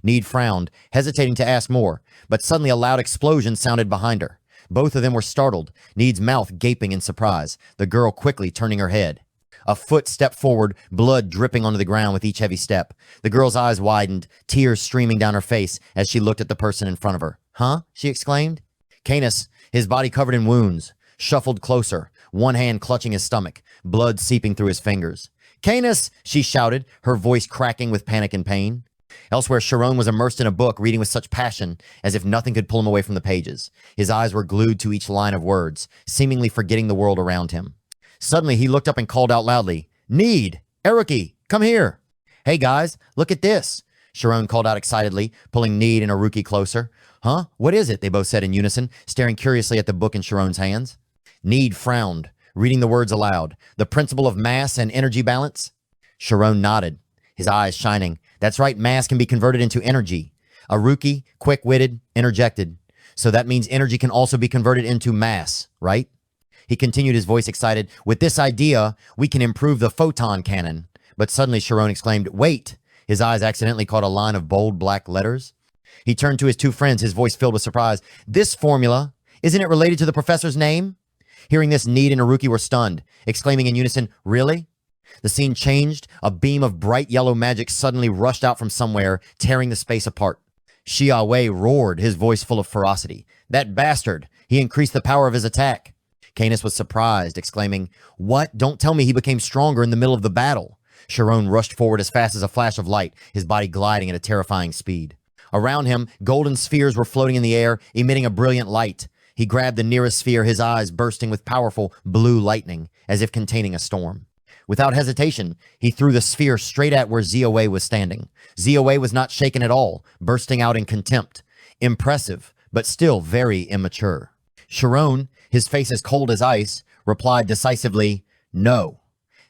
Need frowned, hesitating to ask more, but suddenly a loud explosion sounded behind her. Both of them were startled, Need's mouth gaping in surprise, the girl quickly turning her head. A foot stepped forward, blood dripping onto the ground with each heavy step. The girl's eyes widened, tears streaming down her face as she looked at the person in front of her. "Huh?" she exclaimed. Canis, his body covered in wounds, shuffled closer, one hand clutching his stomach, blood seeping through his fingers. "Canis!" she shouted, her voice cracking with panic and pain. Elsewhere, Shirone was immersed in a book, reading with such passion as if nothing could pull him away from the pages. His eyes were glued to each line of words, seemingly forgetting the world around him. Suddenly, he looked up and called out loudly, "Need! Eruki, come here!" "Hey guys, look at this!" Shirone called out excitedly, pulling Need and Eruki closer. "Huh? What is it?" they both said in unison, staring curiously at the book in Shirone's hands. Need frowned, reading the words aloud. "The principle of mass and energy balance?" Shirone nodded, his eyes shining. "That's right, mass can be converted into energy." Eruki, quick-witted, interjected. "So that means energy can also be converted into mass, right?" He continued, his voice excited. "With this idea, we can improve the photon cannon." But suddenly Shirone exclaimed, "Wait!" His eyes accidentally caught a line of bold black letters. He turned to his two friends, his voice filled with surprise. "This formula, isn't it related to the professor's name?" Hearing this, Need and Eruki were stunned, exclaiming in unison, "Really?" The scene changed. A beam of bright yellow magic suddenly rushed out from somewhere, tearing the space apart. Xiaowei roared, his voice full of ferocity. "That bastard! He increased the power of his attack." Canis was surprised, exclaiming, "What? Don't tell me he became stronger in the middle of the battle." Shirone rushed forward as fast as a flash of light, his body gliding at a terrifying speed. Around him, golden spheres were floating in the air, emitting a brilliant light. He grabbed the nearest sphere, his eyes bursting with powerful blue lightning, as if containing a storm. Without hesitation, he threw the sphere straight at where Xiaowei was standing. Xiaowei was not shaken at all, bursting out in contempt. Impressive, but still very immature. Shirone, his face as cold as ice, replied decisively, "No."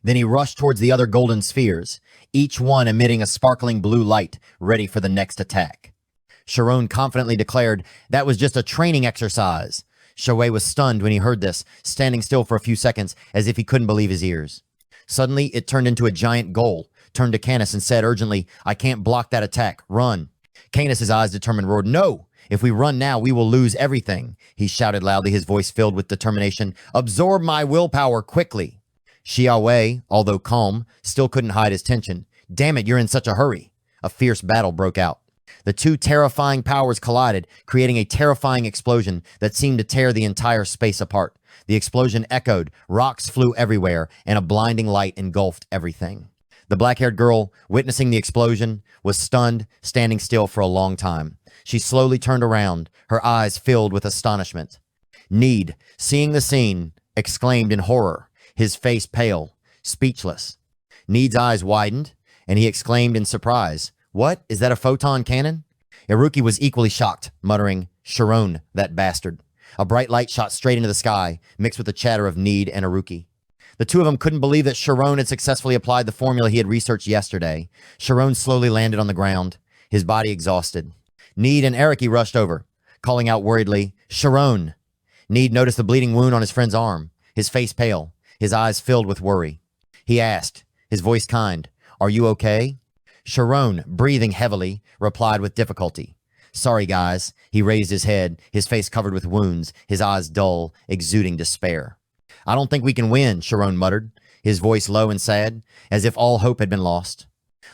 Then he rushed towards the other golden spheres, each one emitting a sparkling blue light, ready for the next attack. Shirone confidently declared, "That was just a training exercise." Xiaowei was stunned when he heard this, standing still for a few seconds as if he couldn't believe his ears. Suddenly, it turned into a giant goal, turned to Canis and said urgently, "I can't block that attack. Run." Canis' eyes determined, roared, "No! If we run now, we will lose everything." He shouted loudly, his voice filled with determination, "Absorb my willpower quickly." Xiaowei, although calm, still couldn't hide his tension. "Damn it, you're in such a hurry." A fierce battle broke out. The two terrifying powers collided, creating a terrifying explosion that seemed to tear the entire space apart. The explosion echoed, rocks flew everywhere, and a blinding light engulfed everything. The black-haired girl, witnessing the explosion, was stunned, standing still for a long time. She slowly turned around, her eyes filled with astonishment. Need, seeing the scene, exclaimed in horror, his face pale, speechless. Need's eyes widened, and he exclaimed in surprise, "What? Is that a photon cannon?" Eruki was equally shocked, muttering, "Shirone, that bastard." A bright light shot straight into the sky, mixed with the chatter of Need and Eruki. The two of them couldn't believe that Shirone had successfully applied the formula he had researched yesterday. Shirone slowly landed on the ground, his body exhausted. Need and Eruki rushed over, calling out worriedly, "Shirone!" Need noticed the bleeding wound on his friend's arm, his face pale, his eyes filled with worry. He asked, his voice kind, "Are you okay?" Shirone, breathing heavily, replied with difficulty, "Sorry, guys." He raised his head, his face covered with wounds, his eyes dull, exuding despair. "I don't think we can win," Shirone muttered, his voice low and sad, as if all hope had been lost.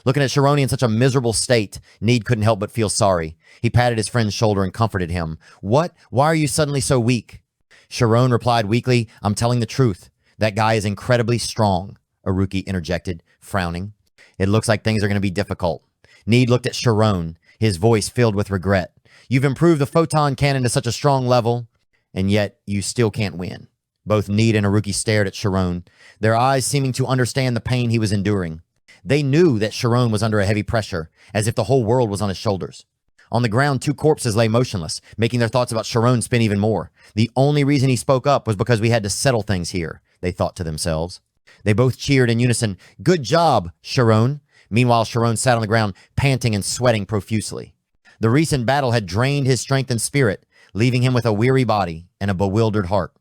Looking at Shirone in such a miserable state, Need couldn't help but feel sorry. He patted his friend's shoulder and comforted him. "What? Why are you suddenly so weak?" Shirone replied weakly, "I'm telling the truth. That guy is incredibly strong," Eruki interjected, frowning. "It looks like things are going to be difficult." Need looked at Shirone, his voice filled with regret. "You've improved the photon cannon to such a strong level, and yet you still can't win." Both Need and Eruki stared at Shirone, their eyes seeming to understand the pain he was enduring. They knew that Shirone was under a heavy pressure, as if the whole world was on his shoulders. On the ground, two corpses lay motionless, making their thoughts about Shirone spin even more. The only reason he spoke up was because we had to settle things here, they thought to themselves. They both cheered in unison, "Good job, Shirone." Meanwhile, Shirone sat on the ground, panting and sweating profusely. The recent battle had drained his strength and spirit, leaving him with a weary body and a bewildered heart.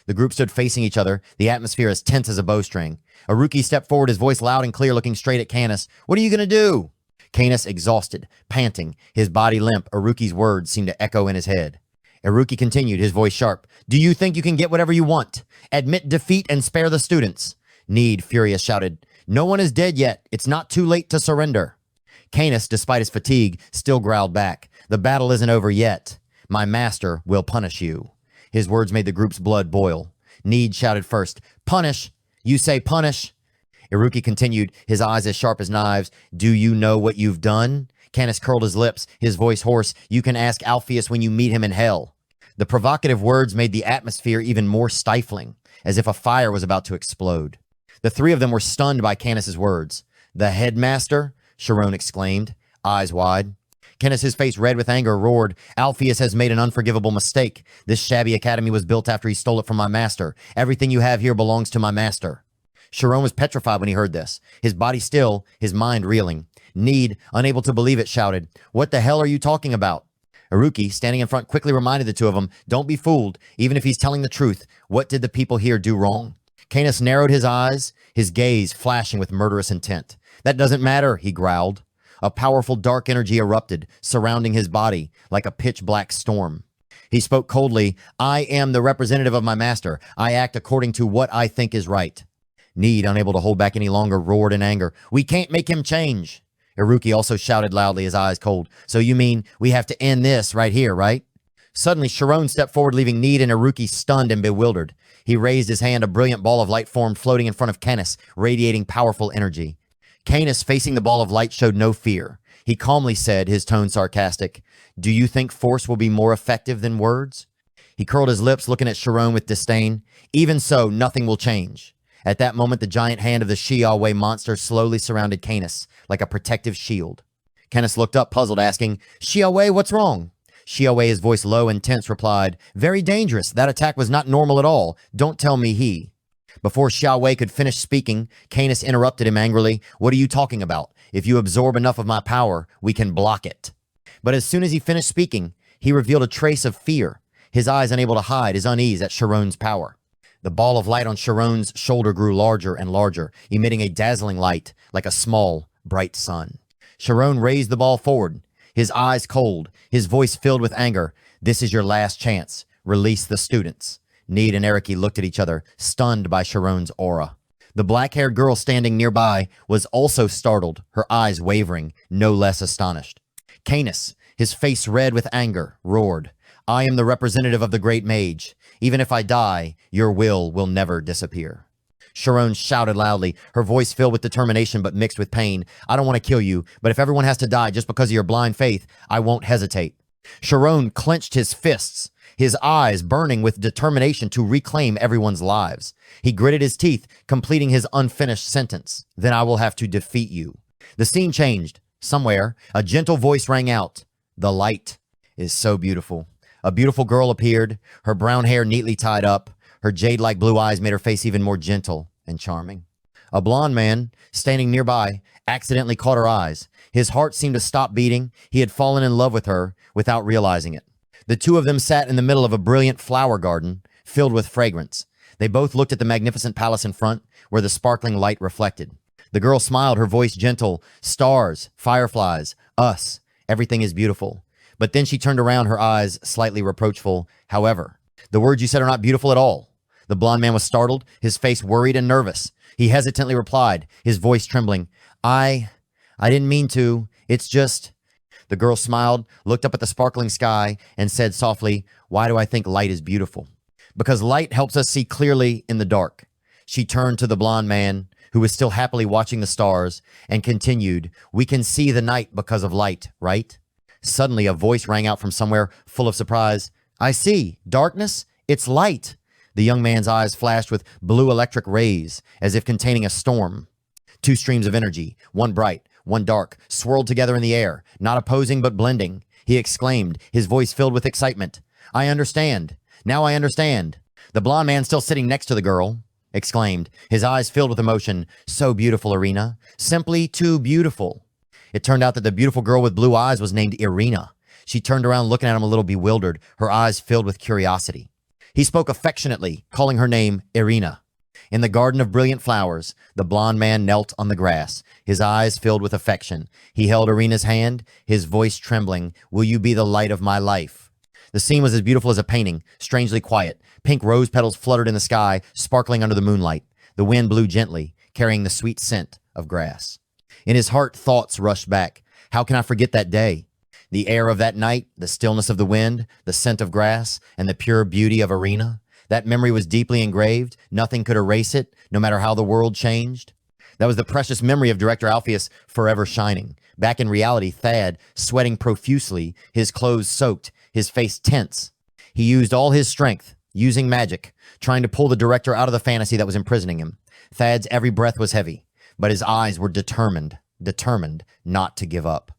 The group stood facing each other, the atmosphere as tense as a bowstring. Eruki stepped forward, his voice loud and clear, looking straight at Canis. "What are you going to do?" Canis, exhausted, panting, his body limp, Eruki's words seemed to echo in his head. Eruki continued, his voice sharp. "Do you think you can get whatever you want? Admit defeat and spare the students." Need, furious, shouted, "No one is dead yet. It's not too late to surrender." Canis, despite his fatigue, still growled back. "The battle isn't over yet. My master will punish you." His words made the group's blood boil. Need shouted first, "Punish! You say punish!" Eruki continued, his eyes as sharp as knives. "Do you know what you've done? Canis curled his lips, his voice hoarse. You can ask Alpheus when you meet him in hell. The provocative words made the atmosphere even more stifling, as if a fire was about to explode. The three of them were stunned by Canis's words. The headmaster? Shirone exclaimed, eyes wide. Canis, his face red with anger, roared, Alpheus has made an unforgivable mistake. This shabby academy was built after he stole it from my master. Everything you have here belongs to my master. Shirone was petrified when he heard this, his body still, his mind reeling. Need, unable to believe it, shouted, What the hell are you talking about? Haruki, standing in front, quickly reminded the two of them, Don't be fooled, even if he's telling the truth. What did the people here do wrong? Canis narrowed his eyes, his gaze flashing with murderous intent. That doesn't matter, he growled. A powerful dark energy erupted, surrounding his body like a pitch-black storm. He spoke coldly, I am the representative of my master. I act according to what I think is right. Need, unable to hold back any longer, roared in anger. We can't make him change. Haruki also shouted loudly, his eyes cold. So you mean we have to end this right here, right? Suddenly, Shirone stepped forward, leaving Need and Haruki stunned and bewildered. He raised his hand, a brilliant ball of light formed, floating in front of Canis, radiating powerful energy. Canis, facing the ball of light, showed no fear. He calmly said, his tone sarcastic, Do you think force will be more effective than words? He curled his lips, looking at Shirone with disdain. Even so, nothing will change. At that moment, the giant hand of the Shiawe monster slowly surrounded Canis, like a protective shield. Canis looked up, puzzled, asking, Shiawe, what's wrong? Shiawe, his voice low and tense, replied, Very dangerous. That attack was not normal at all. Don't tell me he. Before Xiaowei could finish speaking, Canis interrupted him angrily. What are you talking about? If you absorb enough of my power, we can block it. But as soon as he finished speaking, he revealed a trace of fear, his eyes unable to hide his unease at Shirone's power. The ball of light on Shirone's shoulder grew larger and larger, emitting a dazzling light like a small, bright sun. Shirone raised the ball forward, his eyes cold, his voice filled with anger. This is your last chance. Release the students. Need and Eriki looked at each other, stunned by Shirone's aura. The black-haired girl standing nearby was also startled, her eyes wavering, no less astonished. Canis, his face red with anger, roared, I am the representative of the great mage. Even if I die, your will never disappear. Shirone shouted loudly, her voice filled with determination but mixed with pain. I don't want to kill you, but if everyone has to die just because of your blind faith, I won't hesitate. Shirone clenched his fists, his eyes burning with determination to reclaim everyone's lives. He gritted his teeth, completing his unfinished sentence. Then I will have to defeat you. The scene changed. Somewhere, a gentle voice rang out. The light is so beautiful. A beautiful girl appeared, her brown hair neatly tied up. Her jade-like blue eyes made her face even more gentle and charming. A blond man, standing nearby, accidentally caught her eyes. His heart seemed to stop beating. He had fallen in love with her without realizing it. The two of them sat in the middle of a brilliant flower garden filled with fragrance. They both looked at the magnificent palace in front, where the sparkling light reflected. The girl smiled, her voice gentle. Stars, fireflies, us, everything is beautiful. But then she turned around, her eyes slightly reproachful. However, the words you said are not beautiful at all. The blond man was startled, his face worried and nervous. He hesitantly replied, his voice trembling. I didn't mean to. It's just... The girl smiled, looked up at the sparkling sky, and said softly, Why do I think light is beautiful? Because light helps us see clearly in the dark. She turned to the blond man, who was still happily watching the stars, and continued, We can see the night because of light, right? Suddenly, a voice rang out from somewhere, full of surprise. I see. Darkness? It's light. The young man's eyes flashed with blue electric rays, as if containing a storm. Two streams of energy, one bright, one dark, swirled together in the air, not opposing but blending. He exclaimed, his voice filled with excitement. I understand. Now I understand. The blond man still sitting next to the girl exclaimed, his eyes filled with emotion. So beautiful, Irina. Simply too beautiful. It turned out that the beautiful girl with blue eyes was named Irina. She turned around looking at him a little bewildered, her eyes filled with curiosity. He spoke affectionately, calling her name Irina. In the garden of brilliant flowers, the blond man knelt on the grass, his eyes filled with affection. He held Irina's hand, his voice trembling. Will you be the light of my life? The scene was as beautiful as a painting, strangely quiet. Pink rose petals fluttered in the sky, sparkling under the moonlight. The wind blew gently, carrying the sweet scent of grass. In his heart, thoughts rushed back. How can I forget that day? The air of that night, the stillness of the wind, the scent of grass, and the pure beauty of Irina. That memory was deeply engraved. Nothing could erase it, no matter how the world changed. That was the precious memory of Director Alpheus forever shining. Back in reality, Thad, sweating profusely, his clothes soaked, his face tense. He used all his strength, using magic, trying to pull the director out of the fantasy that was imprisoning him. Thad's every breath was heavy, but his eyes were determined not to give up.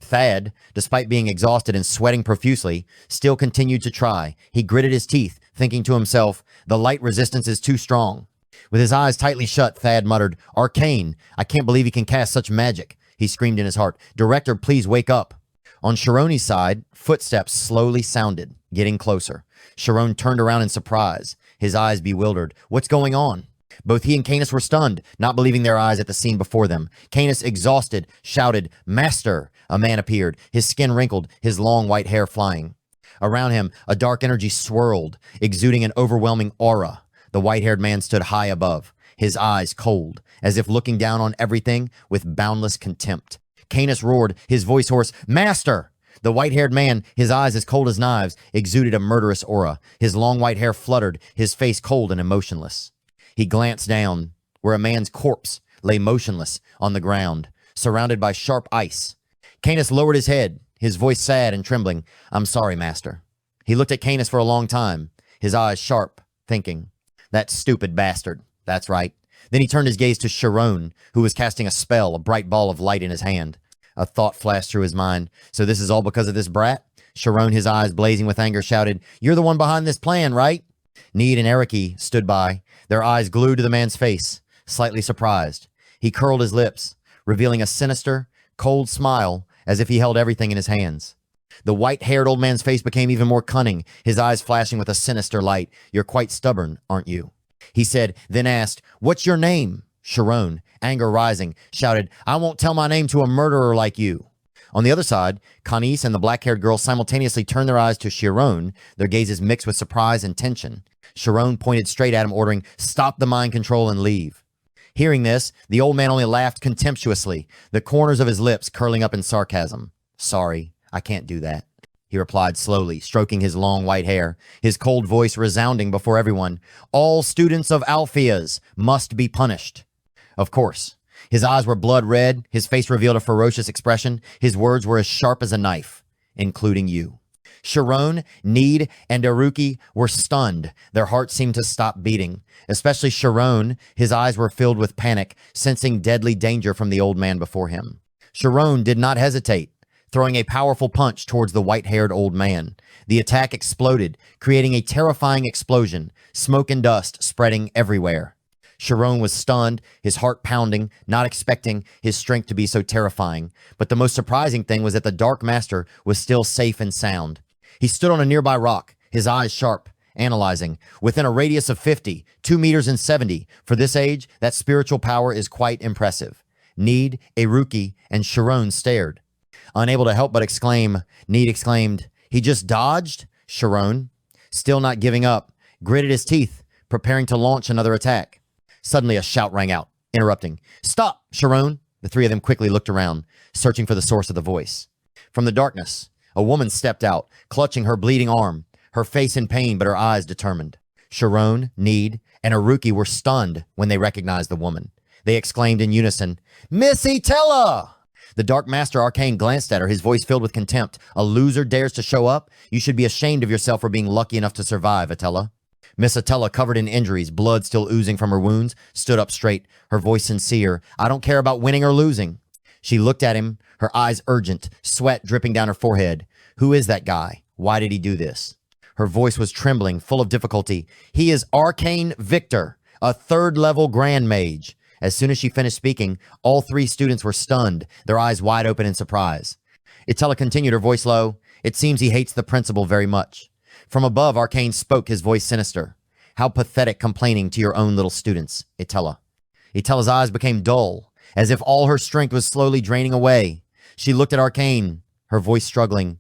Thad, despite being exhausted and sweating profusely, still continued to try. He gritted his teeth, thinking to himself, the light resistance is too strong. With his eyes tightly shut, Thad muttered, "Arcane, I can't believe he can cast such magic," he screamed in his heart. "Director, please wake up." On Shirone's side, footsteps slowly sounded, getting closer. Shirone turned around in surprise, his eyes bewildered. What's going on? Both he and Canis were stunned, not believing their eyes at the scene before them. Canis, exhausted, shouted, "Master!" A man appeared, his skin wrinkled, his long white hair flying. Around him, a dark energy swirled, exuding an overwhelming aura. The white-haired man stood high above, his eyes cold, as if looking down on everything with boundless contempt. Canis roared, his voice hoarse, "Master!" The white-haired man, his eyes as cold as knives, exuded a murderous aura. His long white hair fluttered, his face cold and emotionless. He glanced down, where a man's corpse lay motionless on the ground, surrounded by sharp ice. Canis lowered his head, his voice sad and trembling. "I'm sorry, Master." He looked at Canis for a long time, his eyes sharp, thinking, "That stupid bastard. That's right." Then he turned his gaze to Shirone, who was casting a spell, a bright ball of light in his hand. A thought flashed through his mind. So this is all because of this brat? Shirone, his eyes blazing with anger, shouted, "You're the one behind this plan, right?" Need and Eriki stood by, their eyes glued to the man's face, slightly surprised. He curled his lips, revealing a sinister, cold smile as if he held everything in his hands. The white-haired old man's face became even more cunning, his eyes flashing with a sinister light. "You're quite stubborn, aren't you?" he said, then asked, "What's your name?" Shirone, anger rising, shouted, "I won't tell my name to a murderer like you." On the other side, Canis and the black-haired girl simultaneously turned their eyes to Shirone, their gazes mixed with surprise and tension. Shirone pointed straight at him, ordering, "Stop the mind control and leave." Hearing this, the old man only laughed contemptuously, the corners of his lips curling up in sarcasm. "Sorry, I can't do that," he replied slowly, stroking his long white hair, his cold voice resounding before everyone. "All students of Alpheus must be punished." Of course. His eyes were blood red, his face revealed a ferocious expression, his words were as sharp as a knife, including you. Shirone, Need, and Eruki were stunned. Their hearts seemed to stop beating. Especially Shirone, his eyes were filled with panic, sensing deadly danger from the old man before him. Shirone did not hesitate, throwing a powerful punch towards the white-haired old man. The attack exploded, creating a terrifying explosion, smoke and dust spreading everywhere. Shirone was stunned, his heart pounding, not expecting his strength to be so terrifying. But the most surprising thing was that the Dark Master was still safe and sound. He stood on a nearby rock, his eyes sharp, analyzing. Within a radius of 50, 2 meters and 70, for this age, that spiritual power is quite impressive. Need, Eruki, and Shirone stared. Unable to help but exclaim, Need exclaimed, "He just dodged?" Shirone, still not giving up, gritted his teeth, preparing to launch another attack. Suddenly a shout rang out, interrupting. "Stop, Shirone!" The three of them quickly looked around, searching for the source of the voice. From the darkness, a woman stepped out, clutching her bleeding arm, her face in pain but her eyes determined. Shirone, Need, and Eruki were stunned when they recognized the woman. They exclaimed in unison, "Miss Itella!" The Dark Master Arcane glanced at her, his voice filled with contempt. "A loser dares to show up? You should be ashamed of yourself for being lucky enough to survive, Itella." Miss Itella, covered in injuries, blood still oozing from her wounds, stood up straight, her voice sincere. "I don't care about winning or losing." She looked at him, her eyes urgent, sweat dripping down her forehead. "Who is that guy? Why did he do this?" Her voice was trembling, full of difficulty. "He is Arcane Victor, a third-level Grand Mage." As soon as she finished speaking, all three students were stunned, their eyes wide open in surprise. Itella continued, her voice low. "It seems he hates the principal very much." From above, Arcane spoke, his voice sinister. "How pathetic complaining to your own little students, Itella." Itella's eyes became dull, as if all her strength was slowly draining away. She looked at Arcane, her voice struggling.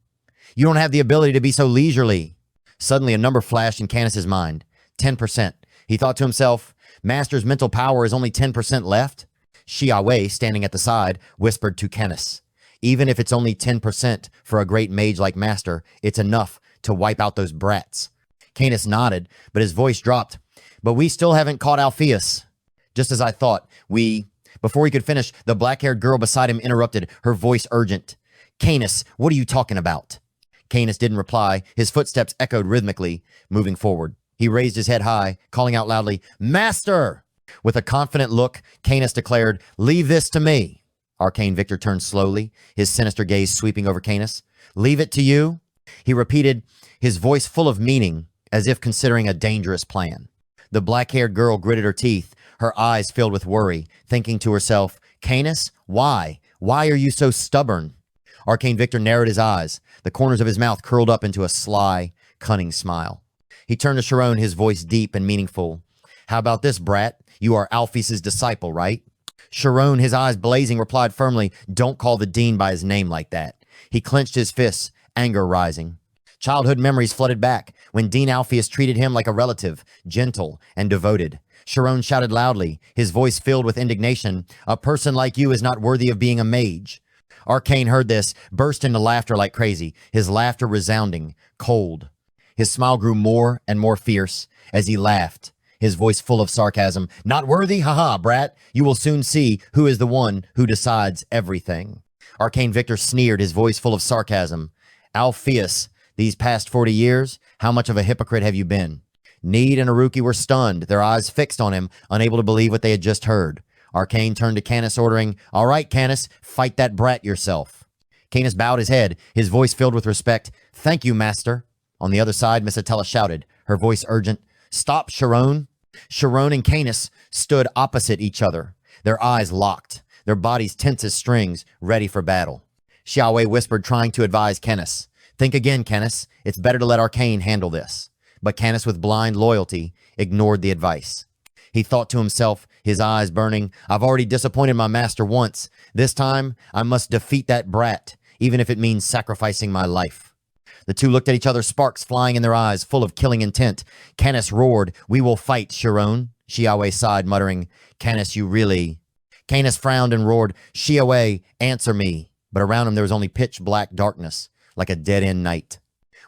"You don't have the ability to be so leisurely." Suddenly, a number flashed in Canis's mind. 10%. He thought to himself, Master's mental power is only 10% left? Xiaowei, standing at the side, whispered to Canis. "Even if it's only 10% for a great mage like Master, it's enough to wipe out those brats." Canis nodded, but his voice dropped. "But we still haven't caught Alpheus." "Just as I thought. Before he could finish, the black-haired girl beside him interrupted, her voice urgent. Canis, what are you talking about? Canis didn't reply. His footsteps echoed rhythmically, moving forward. He raised his head high, calling out loudly, Master! With a confident look, Canis declared, Leave this to me. Arcane Victor turned slowly, his sinister gaze sweeping over Canis. Leave it to you? He repeated, his voice full of meaning, as if considering a dangerous plan. The black-haired girl gritted her teeth, her eyes filled with worry, thinking to herself, Canis, why? Why are you so stubborn? Arcane Victor narrowed his eyes, the corners of his mouth curled up into a sly, cunning smile. He turned to Shirone, his voice deep and meaningful. How about this, brat? You are Alphys' disciple, right? Shirone, his eyes blazing, replied firmly, Don't call the dean by his name like that. He clenched his fists, anger rising. Childhood memories flooded back when Dean Alpheus treated him like a relative, gentle and devoted. Shirone shouted loudly, his voice filled with indignation, A person like you is not worthy of being a mage. Arcane heard this, burst into laughter like crazy, his laughter resounding, cold. His smile grew more and more fierce as he laughed, his voice full of sarcasm. Not worthy? Haha, brat. You will soon see who is the one who decides everything. Arcane Victor sneered, his voice full of sarcasm. Alpheus, these past 40 years, how much of a hypocrite have you been? Need and Aruki were stunned, their eyes fixed on him, unable to believe what they had just heard. Arcane turned to Canis, ordering, All right, Canis, fight that brat yourself. Canis bowed his head, his voice filled with respect. Thank you, master. On the other side, Miss Attella shouted, her voice urgent, Stop, Shirone. Shirone and Canis stood opposite each other, their eyes locked, their bodies tense as strings, ready for battle. Xiaowei whispered, trying to advise Canis. Think again, Canis. It's better to let Arcane handle this. But Canis, with blind loyalty, ignored the advice. He thought to himself, his eyes burning, I've already disappointed my master once. This time, I must defeat that brat, even if it means sacrificing my life. The two looked at each other, sparks flying in their eyes, full of killing intent. Canis roared, We will fight, Shirone. Xiaowei sighed, muttering, Canis, you really... Canis frowned and roared, Xiaowei, answer me. But around him there was only pitch black darkness, like a dead-end night.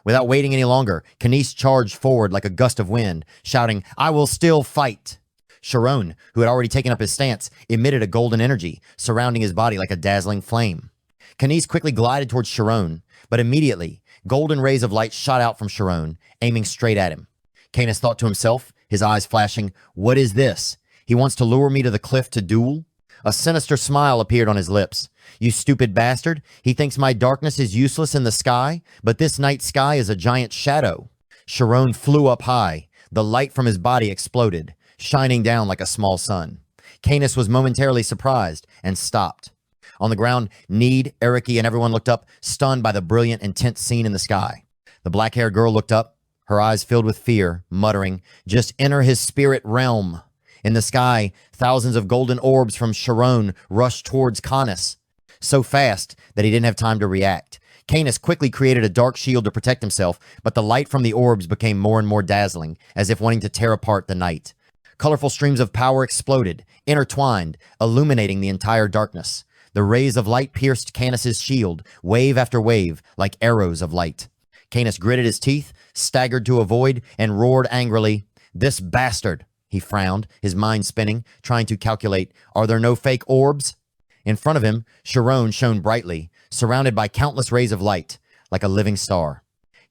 Without waiting any longer, Canis charged forward like a gust of wind, shouting, I will still fight. Shirone, who had already taken up his stance, emitted a golden energy, surrounding his body like a dazzling flame. Canis quickly glided towards Shirone, but immediately, golden rays of light shot out from Shirone, aiming straight at him. Canis thought to himself, his eyes flashing, What is this? He wants to lure me to the cliff to duel? A sinister smile appeared on his lips. You stupid bastard, he thinks my darkness is useless in the sky, but this night sky is a giant shadow. Shirone flew up high. The light from his body exploded, shining down like a small sun. Canis was momentarily surprised and stopped. On the ground, Need, Eriki, and everyone looked up, stunned by the brilliant, intense scene in the sky. The black-haired girl looked up, her eyes filled with fear, muttering, Just enter his spirit realm. In the sky, thousands of golden orbs from Shirone rushed towards Canis, so fast that he didn't have time to react. Canis quickly created a dark shield to protect himself, but the light from the orbs became more and more dazzling, as if wanting to tear apart the night. Colorful streams of power exploded, intertwined, illuminating the entire darkness. The rays of light pierced Canis' shield, wave after wave, like arrows of light. Canis gritted his teeth, staggered to avoid, and roared angrily, This bastard! He frowned, his mind spinning, trying to calculate, Are there no fake orbs? In front of him, Shirone shone brightly, surrounded by countless rays of light, like a living star.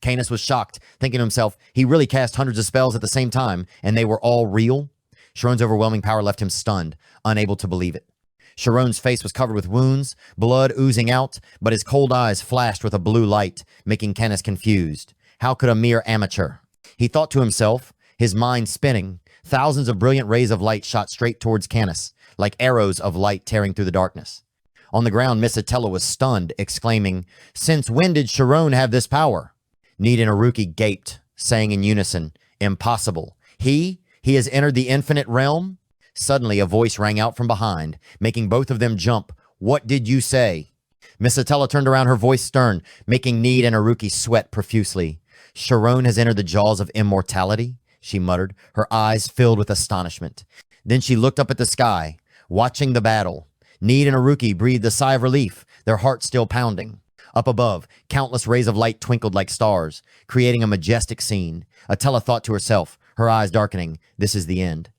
Canis was shocked, thinking to himself, he really cast hundreds of spells at the same time, and they were all real? Shirone's overwhelming power left him stunned, unable to believe it. Shirone's face was covered with wounds, blood oozing out, but his cold eyes flashed with a blue light, making Canis confused. How could a mere amateur? He thought to himself, his mind spinning. Thousands of brilliant rays of light shot straight towards Canis, like arrows of light tearing through the darkness. On the ground, Miss Attella was stunned, exclaiming, Since when did Shirone have this power? Need and Aruki gaped, saying in unison, Impossible. He has entered the infinite realm? Suddenly, a voice rang out from behind, making both of them jump. What did you say? Miss Attella turned around, her voice stern, making Need and Aruki sweat profusely. Shirone has entered the jaws of immortality? She muttered, her eyes filled with astonishment. Then she looked up at the sky, watching the battle. Need and Aruki breathed a sigh of relief, their hearts still pounding. Up above, countless rays of light twinkled like stars, creating a majestic scene. Attella thought to herself, her eyes darkening, this is the end.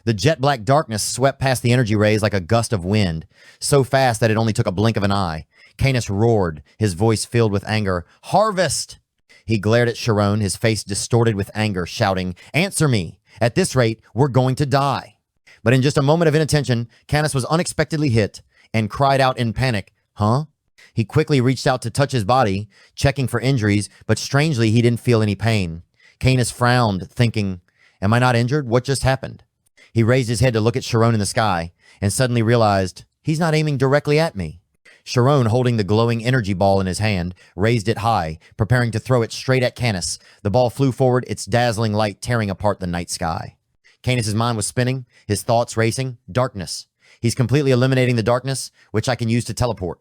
The jet-black darkness swept past the energy rays like a gust of wind, so fast that it only took a blink of an eye. Canis roared, his voice filled with anger. "Harvest!" He glared at Shirone, his face distorted with anger, shouting, "Answer me! At this rate, we're going to die." But in just a moment of inattention, Canis was unexpectedly hit and cried out in panic, "Huh?" He quickly reached out to touch his body, checking for injuries, but strangely, he didn't feel any pain. Canis frowned, thinking, "Am I not injured? What just happened?" He raised his head to look at Shirone in the sky and suddenly realized he's not aiming directly at me. Shirone, holding the glowing energy ball in his hand, raised it high, preparing to throw it straight at Canis. The ball flew forward, its dazzling light tearing apart the night sky. Canis' mind was spinning, his thoughts racing. Darkness. He's completely eliminating the darkness, which I can use to teleport.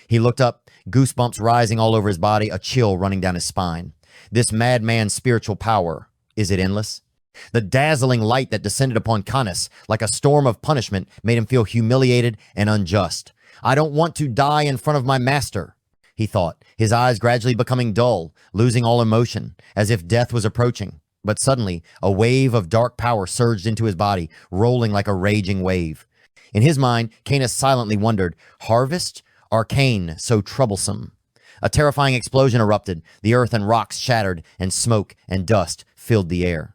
He looked up, goosebumps rising all over his body, a chill running down his spine. This madman's spiritual power, is it endless? The dazzling light that descended upon Canis like a storm of punishment made him feel humiliated and unjust. "I don't want to die in front of my master," he thought, his eyes gradually becoming dull, losing all emotion, as if death was approaching. But suddenly, a wave of dark power surged into his body, rolling like a raging wave. In his mind, Canis silently wondered, harvest? Arcane, so troublesome. A terrifying explosion erupted, the earth and rocks shattered, and smoke and dust filled the air.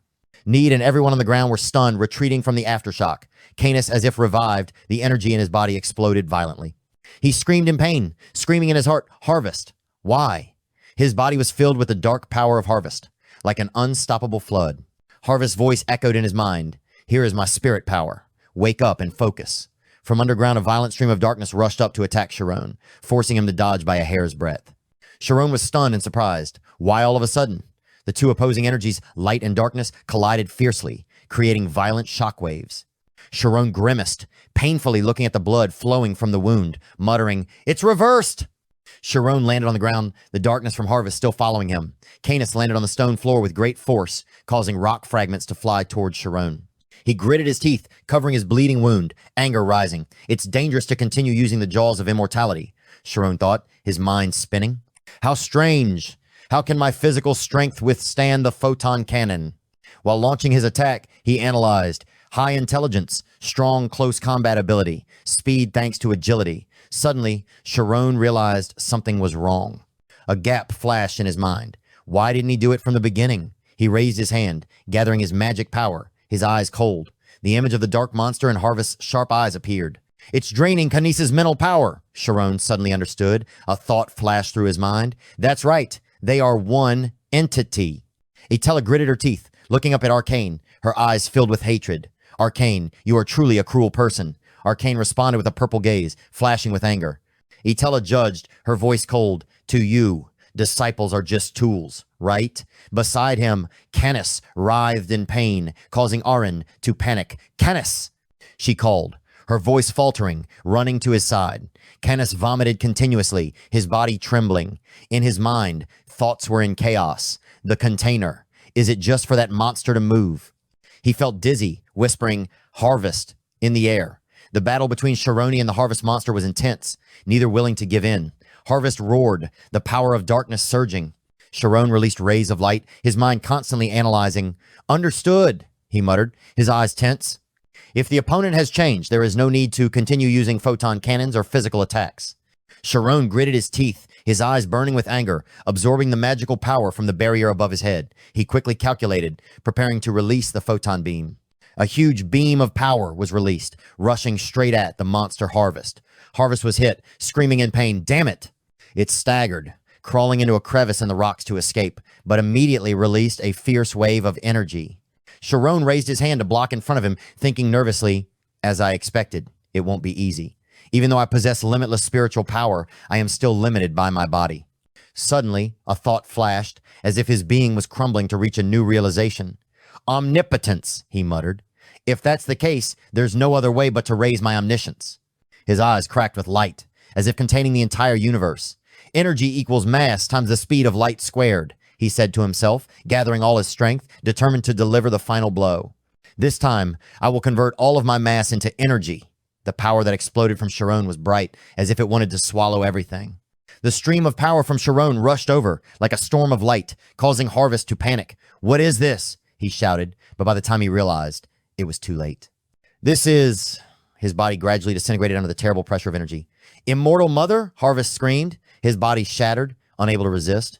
Need and everyone on the ground were stunned, retreating from the aftershock. Canis, as if revived, the energy in his body exploded violently. He screamed in pain, screaming in his heart, "Harvest!" Why? His body was filled with the dark power of harvest, like an unstoppable flood. Harvest's voice echoed in his mind. "Here is my spirit power. Wake up and focus." From underground, a violent stream of darkness rushed up to attack Shirone, forcing him to dodge by a hair's breadth. Shirone was stunned and surprised. Why all of a sudden? The two opposing energies, light and darkness, collided fiercely, creating violent shockwaves. Shirone grimaced, painfully looking at the blood flowing from the wound, muttering, "It's reversed!" Shirone landed on the ground, the darkness from Harvest still following him. Canis landed on the stone floor with great force, causing rock fragments to fly towards Shirone. He gritted his teeth, covering his bleeding wound, anger rising. It's dangerous to continue using the jaws of immortality, Shirone thought, his mind spinning. How strange! How can my physical strength withstand the photon cannon? While launching his attack, he analyzed high intelligence, strong close combat ability, speed thanks to agility. Suddenly, Shirone realized something was wrong. A gap flashed in his mind. Why didn't he do it from the beginning? He raised his hand, gathering his magic power, his eyes cold. The image of the dark monster in Harvest's sharp eyes appeared. "It's draining Canis's mental power," Shirone suddenly understood. A thought flashed through his mind. That's right. They are one entity. Itella gritted her teeth, looking up at Arcane, her eyes filled with hatred. "Arcane, you are truly a cruel person." Arcane responded with a purple gaze, flashing with anger. Itella judged, her voice cold. "To you, disciples are just tools, right?" Beside him, Canis writhed in pain, causing Arin to panic. "Canis!" she called, her voice faltering, running to his side. Canis vomited continuously, his body trembling. In his mind, thoughts were in chaos. The container. Is it just for that monster to move? He felt dizzy, whispering, "Harvest," in the air. The battle between Shirone and the Harvest monster was intense, neither willing to give in. Harvest roared, the power of darkness surging. Shirone released rays of light, his mind constantly analyzing. "Understood," he muttered, his eyes tense. If the opponent has changed, there is no need to continue using photon cannons or physical attacks. Shirone gritted his teeth, his eyes burning with anger, absorbing the magical power from the barrier above his head. He quickly calculated, preparing to release the photon beam. A huge beam of power was released, rushing straight at the monster Harvest. Harvest was hit, screaming in pain. "Damn it!" It staggered, crawling into a crevice in the rocks to escape, but immediately released a fierce wave of energy. Shirone raised his hand to block in front of him, thinking nervously, "As I expected, it won't be easy. Even though I possess limitless spiritual power, I am still limited by my body." Suddenly, a thought flashed, as if his being was crumbling to reach a new realization. "Omnipotence," he muttered. "If that's the case, there's no other way but to raise my omniscience." His eyes cracked with light, as if containing the entire universe. "Energy equals mass times the speed of light squared," he said to himself, gathering all his strength, determined to deliver the final blow. "This time, I will convert all of my mass into energy." The power that exploded from Shirone was bright, as if it wanted to swallow everything. The stream of power from Shirone rushed over, like a storm of light, causing Harvest to panic. "What is this?" he shouted, but by the time he realized, it was too late. This is... His body gradually disintegrated under the terrible pressure of energy. Immortal mother, Harvest screamed, his body shattered, unable to resist.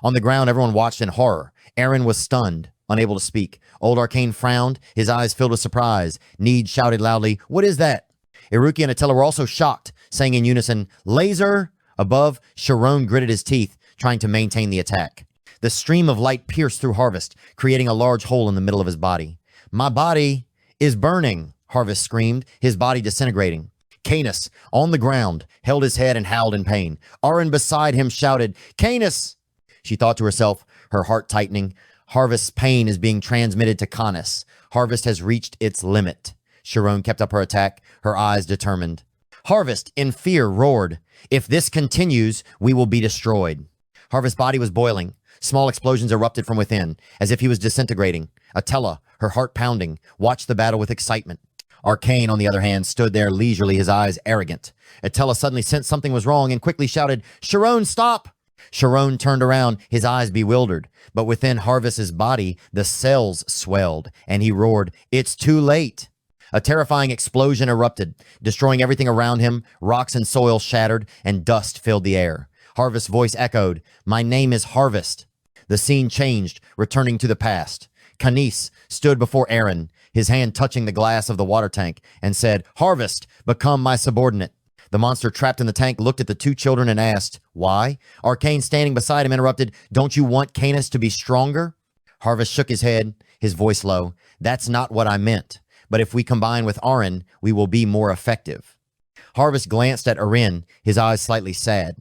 On the ground, everyone watched in horror. Eren was stunned, unable to speak. Old Arcane frowned, his eyes filled with surprise. Need shouted loudly, "What is that?" Iruki and Attila were also shocked, saying in unison, "Laser!" Above, Shirone gritted his teeth, trying to maintain the attack. The stream of light pierced through Harvest, creating a large hole in the middle of his body. "My body is burning," Harvest screamed, his body disintegrating. Canis, on the ground, held his head and howled in pain. Aren beside him shouted, "Canis!" She thought to herself, her heart tightening. Harvest's pain is being transmitted to Canis. Harvest has reached its limit. Shirone kept up her attack, her eyes determined. Harvest, in fear, roared, "If this continues, we will be destroyed." Harvest's body was boiling. Small explosions erupted from within, as if he was disintegrating. Attila, her heart pounding, watched the battle with excitement. Arcane, on the other hand, stood there leisurely, his eyes arrogant. Attila suddenly sensed something was wrong and quickly shouted, "Shirone, stop!" Shirone turned around, his eyes bewildered. But within Harvest's body, the cells swelled, and he roared, "It's too late!" A terrifying explosion erupted, destroying everything around him. Rocks and soil shattered, and dust filled the air. Harvest's voice echoed, "My name is Harvest." The scene changed, returning to the past. Canis stood before Eren, his hand touching the glass of the water tank, and said, "Harvest, become my subordinate." The monster trapped in the tank looked at the two children and asked, "Why?" Arcane, standing beside him, interrupted, "Don't you want Canis to be stronger?" Harvest shook his head, his voice low. "That's not what I meant. But if we combine with Aren, we will be more effective." Harvest glanced at Eren, his eyes slightly sad.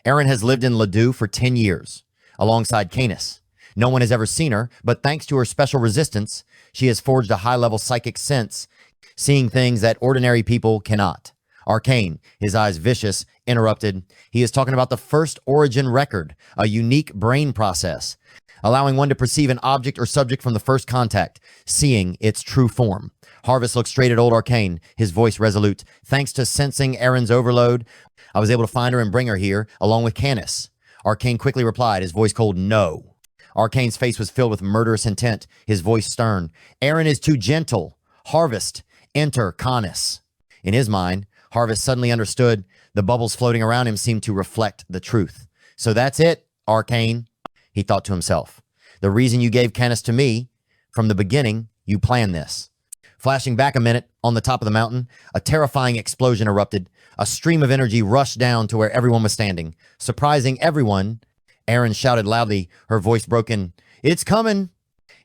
Eren has lived in Ledoux for 10 years, alongside Canis. No one has ever seen her, but thanks to her special resistance, she has forged a high-level psychic sense, seeing things that ordinary people cannot. Arcane, his eyes vicious, interrupted, "He is talking about the first origin record, a unique brain process, allowing one to perceive an object or subject from the first contact, seeing its true form." Harvest looked straight at old Arcane, his voice resolute. "Thanks to sensing Eren's overload, I was able to find her and bring her here, along with Canis." Arcane quickly replied, his voice cold, "No." Arcane's face was filled with murderous intent, his voice stern. "Eren is too gentle. Harvest, enter Canis." In his mind, Harvest suddenly understood. The bubbles floating around him seemed to reflect the truth. "So that's it, Arcane," he thought to himself. "The reason you gave Canis to me, from the beginning, you planned this." Flashing back a minute, on the top of the mountain, a terrifying explosion erupted. A stream of energy rushed down to where everyone was standing. Surprising everyone, Eren shouted loudly, her voice broken, "It's coming!"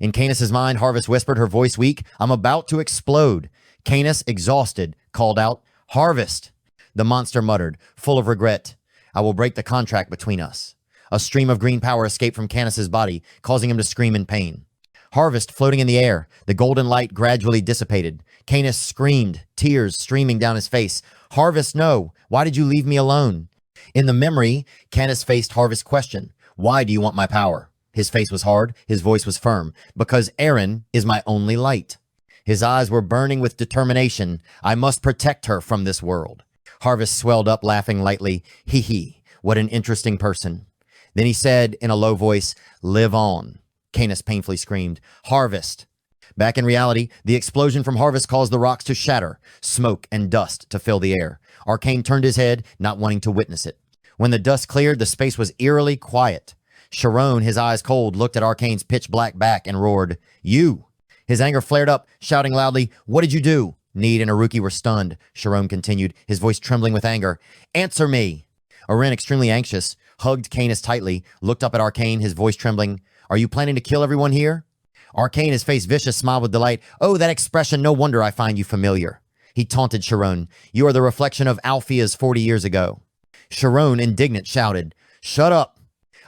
In Canis' mind, Harvest whispered, her voice weak, "I'm about to explode." Canis, exhausted, called out, "Harvest!" The monster muttered, full of regret, "I will break the contract between us." A stream of green power escaped from Canis' body, causing him to scream in pain. Harvest floating in the air, the golden light gradually dissipated. Canis screamed, tears streaming down his face. "Harvest, no! Why did you leave me alone?" In the memory, Canis faced Harvest's question, "Why do you want my power?" His face was hard, his voice was firm. "Because Eren is my only light." His eyes were burning with determination. "I must protect her from this world." Harvest swelled up, laughing lightly. "Hee hee, what an interesting person." Then he said in a low voice, "Live on." Canis painfully screamed, "Harvest." Back in reality, the explosion from Harvest caused the rocks to shatter, smoke and dust to fill the air. Arcane turned his head, not wanting to witness it. When the dust cleared, the space was eerily quiet. Shirone, his eyes cold, looked at Arcane's pitch-black back and roared, "You!" His anger flared up, shouting loudly, "What did you do?" Need and Haruki were stunned. Shirone continued, his voice trembling with anger, "Answer me!" Eren, extremely anxious, hugged Canis tightly, looked up at Arcane, his voice trembling, "Are you planning to kill everyone here?" Arcane, his face vicious, smiled with delight. "Oh, that expression, no wonder I find you familiar." He taunted Shirone, "You are the reflection of Althea's 40 years ago." Shirone, indignant, shouted, "Shut up."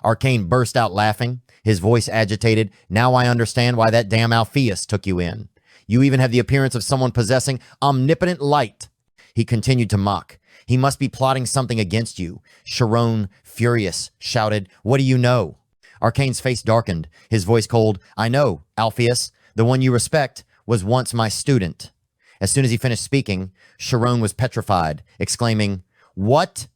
Arcane burst out laughing, his voice agitated. "Now I understand why that damn Alpheus took you in. You even have the appearance of someone possessing omnipotent light." He continued to mock. "He must be plotting something against you." Shirone, furious, shouted, "What do you know?" Arcane's face darkened, his voice cold. "I know, Alpheus, the one you respect, was once my student." As soon as he finished speaking, Shirone was petrified, exclaiming, "What?"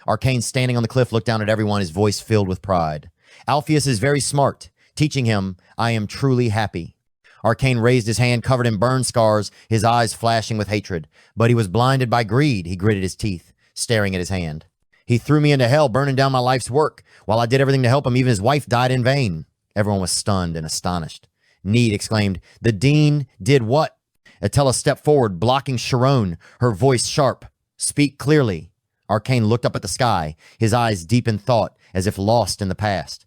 Arcane, standing on the cliff, looked down at everyone, his voice filled with pride. "Alpheus is very smart. Teaching him, I am truly happy." Arcane raised his hand covered in burn scars, his eyes flashing with hatred. But he was blinded by greed, he gritted his teeth, staring at his hand. He threw me into hell, burning down my life's work. While I did everything to help him, even his wife died in vain. Everyone was stunned and astonished. Need exclaimed, "The dean did what?" Attila stepped forward, blocking Shirone, her voice sharp. "Speak clearly." Arcane looked up at the sky, his eyes deep in thought, as if lost in the past.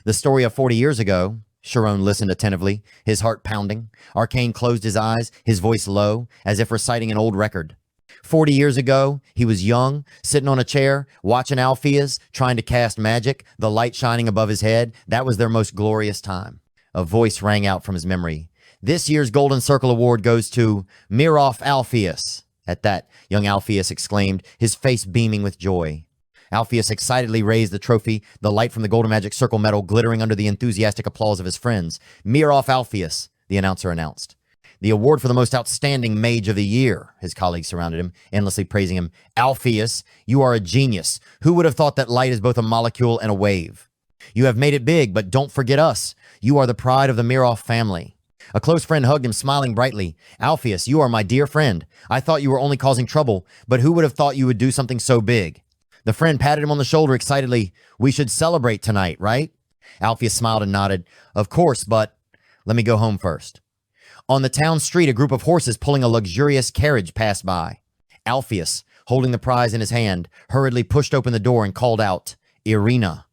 The story of 40 years ago. Shirone listened attentively, his heart pounding. Arcane closed his eyes, his voice low, as if reciting an old record. 40 years ago, he was young, sitting on a chair, watching Alpheus, trying to cast magic, the light shining above his head. That was their most glorious time. A voice rang out from his memory. "This year's Golden Circle Award goes to Miroff Alpheus." At that, young Alpheus exclaimed, his face beaming with joy. Alpheus excitedly raised the trophy, the light from the Golden Magic Circle medal glittering under the enthusiastic applause of his friends. "Miroff Alpheus," the announcer announced. "The award for the most outstanding mage of the year." His colleagues surrounded him, endlessly praising him. "Alpheus, you are a genius. Who would have thought that light is both a molecule and a wave? You have made it big, but don't forget us. You are the pride of the Miroff family." A close friend hugged him, smiling brightly. "Alpheus, you are my dear friend. I thought you were only causing trouble, but who would have thought you would do something so big?" The friend patted him on the shoulder excitedly. "We should celebrate tonight, right?" Alpheus smiled and nodded. "Of course, but let me go home first." On the town street, a group of horses pulling a luxurious carriage passed by. Alpheus, holding the prize in his hand, hurriedly pushed open the door and called out, "Irina."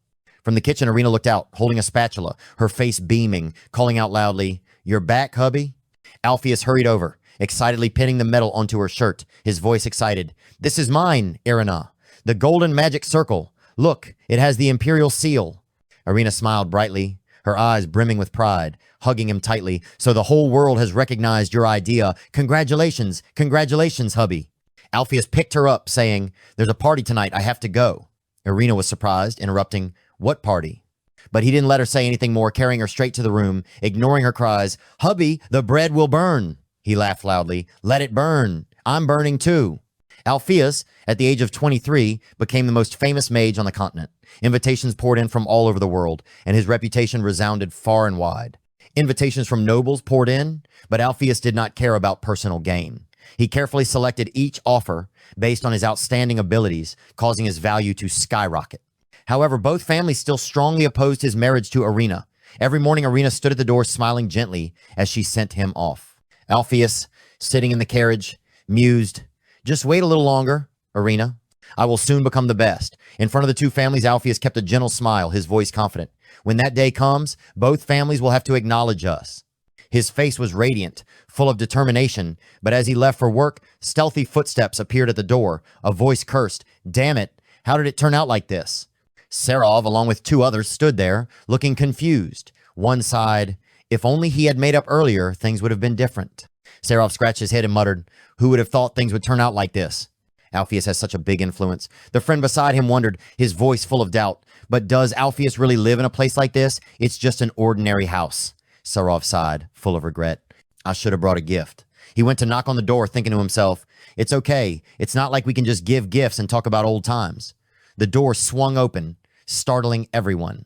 From the kitchen, Irina looked out, holding a spatula, her face beaming, calling out loudly, "You're back, hubby?" Alpheus hurried over, excitedly pinning the medal onto her shirt, his voice excited. "This is mine, Irina. The Golden Magic Circle. Look, it has the Imperial Seal." Irina smiled brightly, her eyes brimming with pride, hugging him tightly. "So the whole world has recognized your idea. Congratulations, congratulations, hubby." Alpheus picked her up, saying, "There's a party tonight. I have to go." Irina was surprised, interrupting, "What party?" But he didn't let her say anything more, carrying her straight to the room, ignoring her cries. "Hubby, the bread will burn." He laughed loudly. "Let it burn. I'm burning too." Alpheus, at the age of 23, became the most famous mage on the continent. Invitations poured in from all over the world, and his reputation resounded far and wide. Invitations from nobles poured in, but Alpheus did not care about personal gain. He carefully selected each offer based on his outstanding abilities, causing his value to skyrocket. However, both families still strongly opposed his marriage to Irina. Every morning, Irina stood at the door smiling gently as she sent him off. Alpheus, sitting in the carriage, mused, "Just wait a little longer, Irina. I will soon become the best." In front of the two families, Alpheus kept a gentle smile, his voice confident. "When that day comes, both families will have to acknowledge us." His face was radiant, full of determination, but as he left for work, stealthy footsteps appeared at the door. A voice cursed, "Damn it, how did it turn out like this?" Serov, along with two others, stood there, looking confused. One sighed, "If only he had made up earlier, things would have been different." Serov scratched his head and muttered, "Who would have thought things would turn out like this?" Alpheus has such a big influence. The friend beside him wondered, his voice full of doubt, "But does Alpheus really live in a place like this? It's just an ordinary house." Serov sighed, full of regret. "I should have brought a gift." He went to knock on the door, thinking to himself, "It's okay. It's not like we can just give gifts and talk about old times." The door swung open, startling everyone.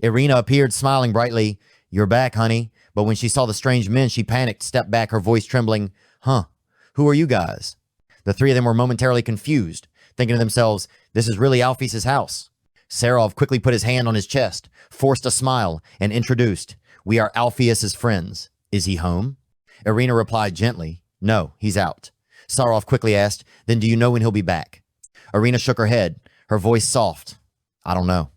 Irina appeared, smiling brightly. "You're back, honey." But when she saw the strange men, she panicked, stepped back, her voice trembling. "Huh, who are you guys?" The three of them were momentarily confused, thinking to themselves, "This is really Alpheus's house." Serov quickly put his hand on his chest, forced a smile, and introduced, "We are Alpheus's friends. Is he home?" Irina replied gently, "No, he's out." Serov quickly asked, "Then do you know when he'll be back?" Irina shook her head, her voice soft. "I don't know."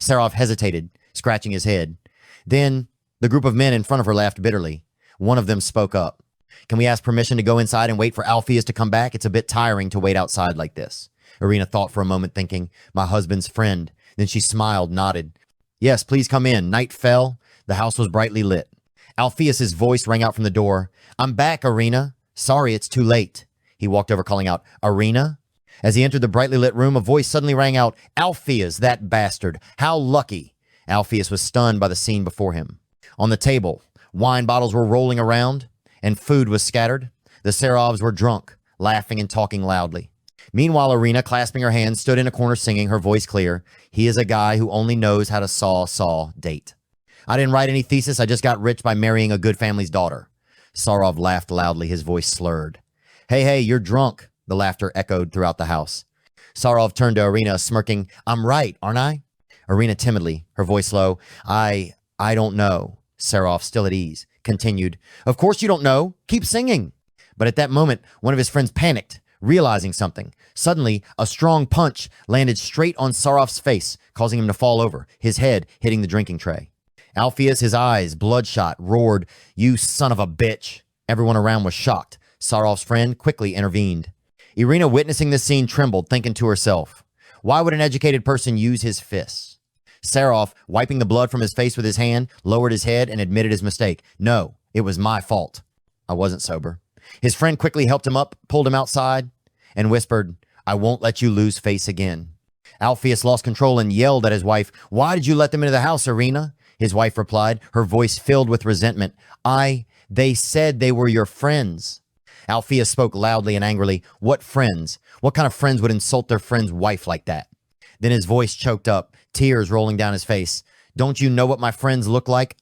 Serov hesitated, scratching his head. Then the group of men in front of her laughed bitterly. One of them spoke up. "Can we ask permission to go inside and wait for Alpheus to come back? It's a bit tiring to wait outside like this." Irina thought for a moment, thinking, "My husband's friend." Then she smiled, nodded. "Yes, please come in." Night fell. The house was brightly lit. Alpheus's voice rang out from the door. "I'm back, Irina. Sorry, it's too late." He walked over, calling out, "Irina?" As he entered the brightly lit room, a voice suddenly rang out, "Alpheus, that bastard. How lucky." Alpheus was stunned by the scene before him. On the table, wine bottles were rolling around, and food was scattered. The Serovs were drunk, laughing and talking loudly. Meanwhile, Irina, clasping her hands, stood in a corner singing, her voice clear. "He is a guy who only knows how to saw, date. I didn't write any thesis. I just got rich by marrying a good family's daughter." Sarov laughed loudly, his voice slurred. Hey, you're drunk, the laughter echoed throughout the house. Sarov turned to Irina, smirking. I'm right, aren't I? Irina timidly, her voice low. I don't know. Sarov, still at ease, continued. Of course you don't know. Keep singing. But at that moment, one of his friends panicked, realizing something. Suddenly, a strong punch landed straight on Sarov's face, causing him to fall over, his head hitting the drinking tray. Alpheus, his eyes bloodshot, roared, You son of a bitch. Everyone around was shocked. Sarov's friend quickly intervened. Irina, witnessing this scene, trembled, thinking to herself, why would an educated person use his fists? Sarov, wiping the blood from his face with his hand, lowered his head and admitted his mistake. No, it was my fault. I wasn't sober. His friend quickly helped him up, pulled him outside, and whispered, I won't let you lose face again. Alpheus lost control and yelled at his wife, Why did you let them into the house, Irina? His wife replied, her voice filled with resentment. They said they were your friends. Alpheus spoke loudly and angrily. What friends? What kind of friends would insult their friend's wife like that? Then his voice choked up, tears rolling down his face. Don't you know what my friends look like?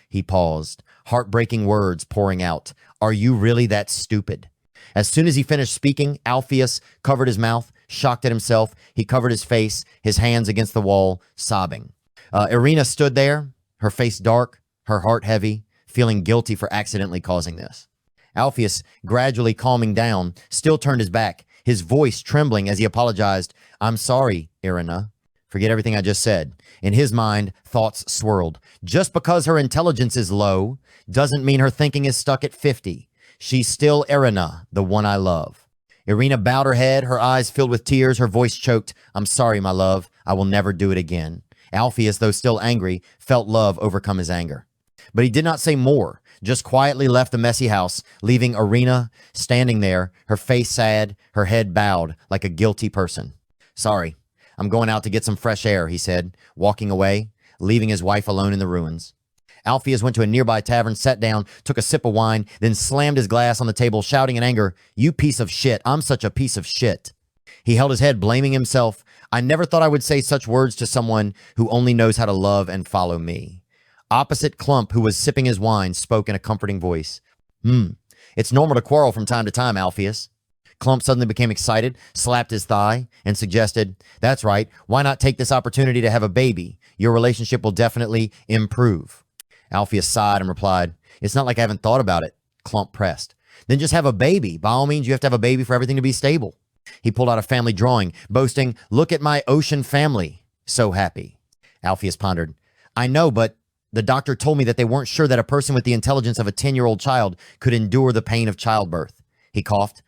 He paused, heartbreaking words pouring out. Are you really that stupid? As soon as he finished speaking, Alpheus covered his mouth, shocked at himself. He covered his face, his hands against the wall, sobbing. Irina stood there, her face dark, her heart heavy, feeling guilty for accidentally causing this. Alpheus, gradually calming down, still turned his back, his voice trembling as he apologized. I'm sorry, Irina. Forget everything I just said. In his mind, thoughts swirled. Just because her intelligence is low doesn't mean her thinking is stuck at 50. She's still Irina, the one I love. Irina bowed her head, her eyes filled with tears, her voice choked. I'm sorry, my love. I will never do it again. Alpheus, though still angry, felt love overcome his anger. But he did not say more, just quietly left the messy house, leaving Irina standing there, her face sad, her head bowed like a guilty person. Sorry, I'm going out to get some fresh air, he said, walking away, leaving his wife alone in the ruins. Alpheus went to a nearby tavern, sat down, took a sip of wine, then slammed his glass on the table, shouting in anger, You piece of shit, I'm such a piece of shit. He held his head, blaming himself. I never thought I would say such words to someone who only knows how to love and follow me. Opposite Clump, who was sipping his wine, spoke in a comforting voice. It's normal to quarrel from time to time, Alpheus. Clump suddenly became excited, slapped his thigh, and suggested, That's right, why not take this opportunity to have a baby? Your relationship will definitely improve. Alpheus sighed and replied, It's not like I haven't thought about it. Clump pressed. Then just have a baby. By all means, you have to have a baby for everything to be stable. He pulled out a family drawing, boasting, Look at my ocean family. So happy. Alpheus pondered. I know, but the doctor told me that they weren't sure that a person with the intelligence of a 10-year-old child could endure the pain of childbirth. He coughed.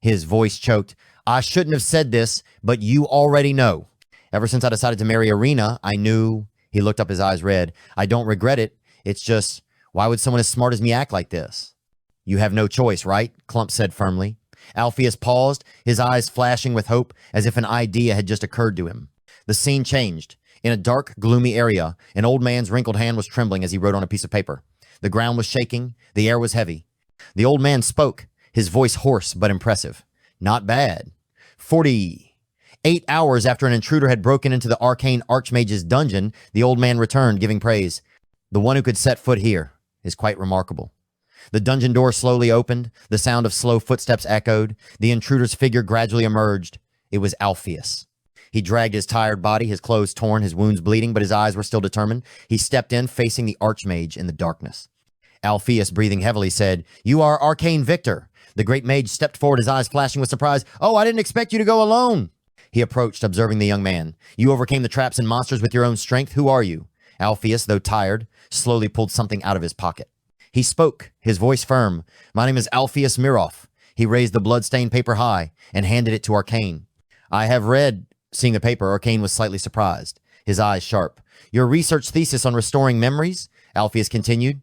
His voice choked. I shouldn't have said this, but you already know. Ever since I decided to marry Irina, I knew. He looked up, his eyes red. I don't regret it. It's just, why would someone as smart as me act like this? You have no choice, right? Clump said firmly. Alpheus paused, his eyes flashing with hope as if an idea had just occurred to him. The scene changed. In a dark, gloomy area, an old man's wrinkled hand was trembling as he wrote on a piece of paper. The ground was shaking. The air was heavy. The old man spoke, his voice hoarse but impressive. Not bad. 48 hours after an intruder had broken into the arcane archmage's dungeon, the old man returned, giving praise. The one who could set foot here is quite remarkable. The dungeon door slowly opened. The sound of slow footsteps echoed. The intruder's figure gradually emerged. It was Alpheus. He dragged his tired body, his clothes torn, his wounds bleeding, but his eyes were still determined. He stepped in, facing the archmage in the darkness. Alpheus, breathing heavily, said, You are Arcane Victor. The great mage stepped forward, his eyes flashing with surprise. Oh, I didn't expect you to go alone. He approached, observing the young man. You overcame the traps and monsters with your own strength. Who are you? Alpheus, though tired, slowly pulled something out of his pocket. He spoke, his voice firm. My name is Alpheus Miroff. He raised the blood-stained paper high and handed it to Arcane. I have read. Seeing the paper, Arcane was slightly surprised, his eyes sharp. Your research thesis on restoring memories? Alpheus continued.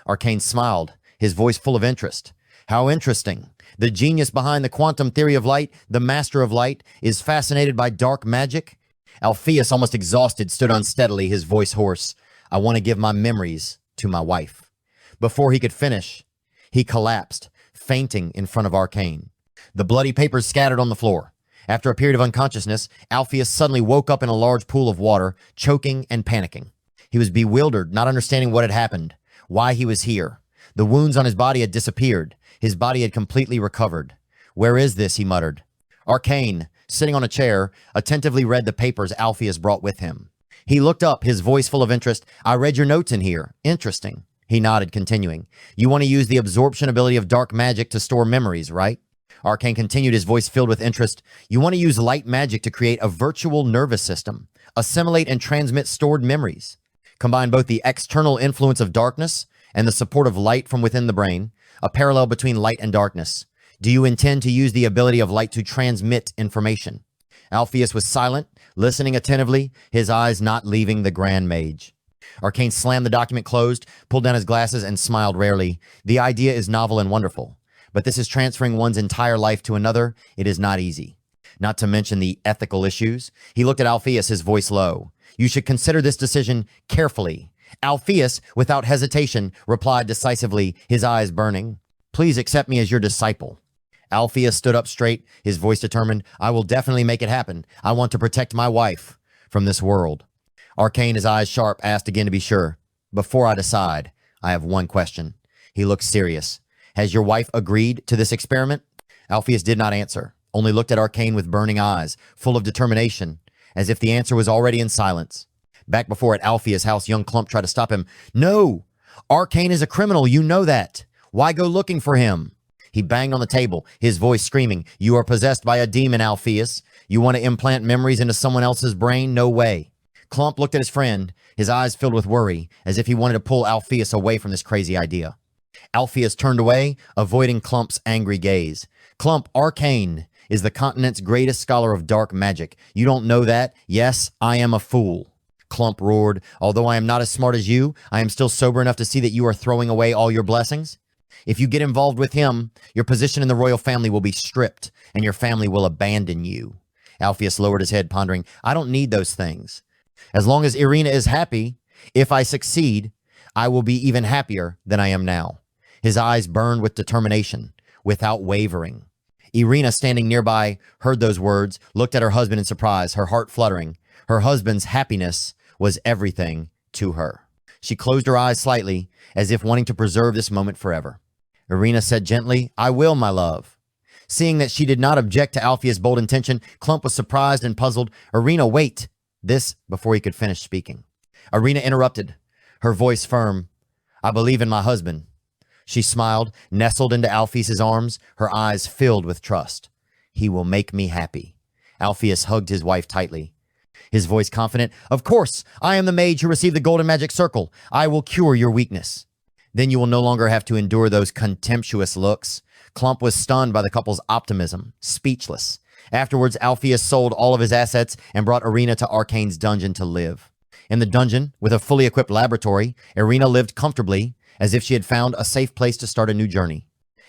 Arcane smiled, his voice full of interest. How interesting. The genius behind the quantum theory of light, the master of light, is fascinated by dark magic? Alpheus, almost exhausted, stood unsteadily, his voice hoarse. I want to give my memories to my wife. Before he could finish, he collapsed, fainting in front of Arcane. The bloody papers scattered on the floor. After a period of unconsciousness, Alpheus suddenly woke up in a large pool of water, choking and panicking. He was bewildered, not understanding what had happened, why he was here. The wounds on his body had disappeared. His body had completely recovered. "Where is this?" he muttered. Arcane, sitting on a chair, attentively read the papers Alpheus brought with him. He looked up, his voice full of interest. "I read your notes in here. Interesting." He nodded, continuing. "You want to use the absorption ability of dark magic to store memories, right?" Arcane continued, his voice filled with interest. "You want to use light magic to create a virtual nervous system, assimilate and transmit stored memories. Combine both the external influence of darkness and the support of light from within the brain, a parallel between light and darkness. Do you intend to use the ability of light to transmit information?" Alpheus was silent, listening attentively, his eyes not leaving the Grand Mage. Arcane slammed the document closed, pulled down his glasses, and smiled rarely. "The idea is novel and wonderful, but this is transferring one's entire life to another. It is not easy. Not to mention the ethical issues." He looked at Alpheus, his voice low. "You should consider this decision carefully." Alpheus, without hesitation, replied decisively, his eyes burning. "Please accept me as your disciple." Alpheus stood up straight, his voice determined. "I will definitely make it happen. I want to protect my wife from this world." Arcane, his eyes sharp, asked again to be sure. "Before I decide, I have one question." He looked serious. "Has your wife agreed to this experiment?" Alpheus did not answer, only looked at Arcane with burning eyes, full of determination, as if the answer was already in silence. Back before at Alpheus' house, young Clump tried to stop him. "No! Arcane is a criminal, you know that. Why go looking for him?" He banged on the table, his voice screaming. "You are possessed by a demon, Alpheus. You want to implant memories into someone else's brain? No way." Clump looked at his friend, his eyes filled with worry, as if he wanted to pull Alpheus away from this crazy idea. Alpheus turned away, avoiding Clump's angry gaze. "Clump, Arcane is the continent's greatest scholar of dark magic. You don't know that? Yes, I am a fool." Clump roared. "Although I am not as smart as you, I am still sober enough to see that you are throwing away all your blessings. If you get involved with him, your position in the royal family will be stripped, and your family will abandon you." Alpheus lowered his head, pondering. "I don't need those things. As long as Irina is happy, if I succeed, I will be even happier than I am now." His eyes burned with determination, without wavering. Irina, standing nearby, heard those words, looked at her husband in surprise, her heart fluttering. Her husband's happiness was everything to her. She closed her eyes slightly, as if wanting to preserve this moment forever. Irina said gently, "I will, my love." Seeing that she did not object to Alpheus' bold intention, Clump was surprised and puzzled. "Irina, wait." This before he could finish speaking. Irina interrupted, her voice firm. "I believe in my husband." She smiled, nestled into Alpheus' arms, her eyes filled with trust. "He will make me happy." Alpheus hugged his wife tightly, his voice confident. "Of course, I am the mage who received the golden magic circle. I will cure your weakness. Then you will no longer have to endure those contemptuous looks." Clump was stunned by the couple's optimism, speechless. Afterwards, Alpheus sold all of his assets and brought Irina to Arcane's dungeon to live. In the dungeon, with a fully equipped laboratory, Irina lived comfortably, as if she had found a safe place to start a new journey.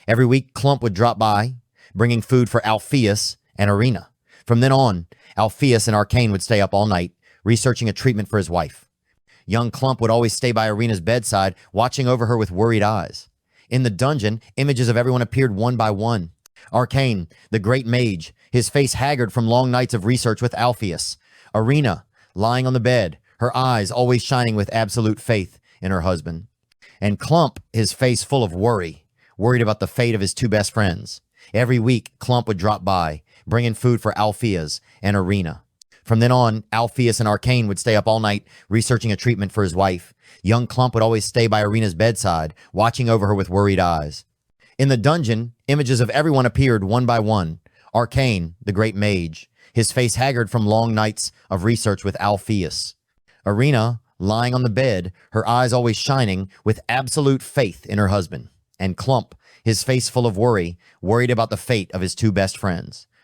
Every week, Clump would drop by, bringing food for Alpheus and Irina. From then on, Alpheus and Arcane would stay up all night, researching a treatment for his wife. Young Clump would always stay by Irina's bedside, watching over her with worried eyes. In the dungeon, images of everyone appeared one by one. Arcane, the great mage, his face haggard from long nights of research with Alpheus. Irina, lying on the bed, her eyes always shining with absolute faith in her husband. And Clump, his face full of worry, worried about the fate of his two best friends. Every week, Clump would drop by, bringing food for Alpheus and Irina. From then on, Alpheus and Arcane would stay up all night, researching a treatment for his wife. Young Clump would always stay by Irina's bedside, watching over her with worried eyes. In the dungeon, images of everyone appeared one by one. Arcane, the great mage, his face haggard from long nights of research with Alpheus. Irina, lying on the bed, her eyes always shining with absolute faith in her husband. And Clump, his face full of worry, worried about the fate of his two best friends.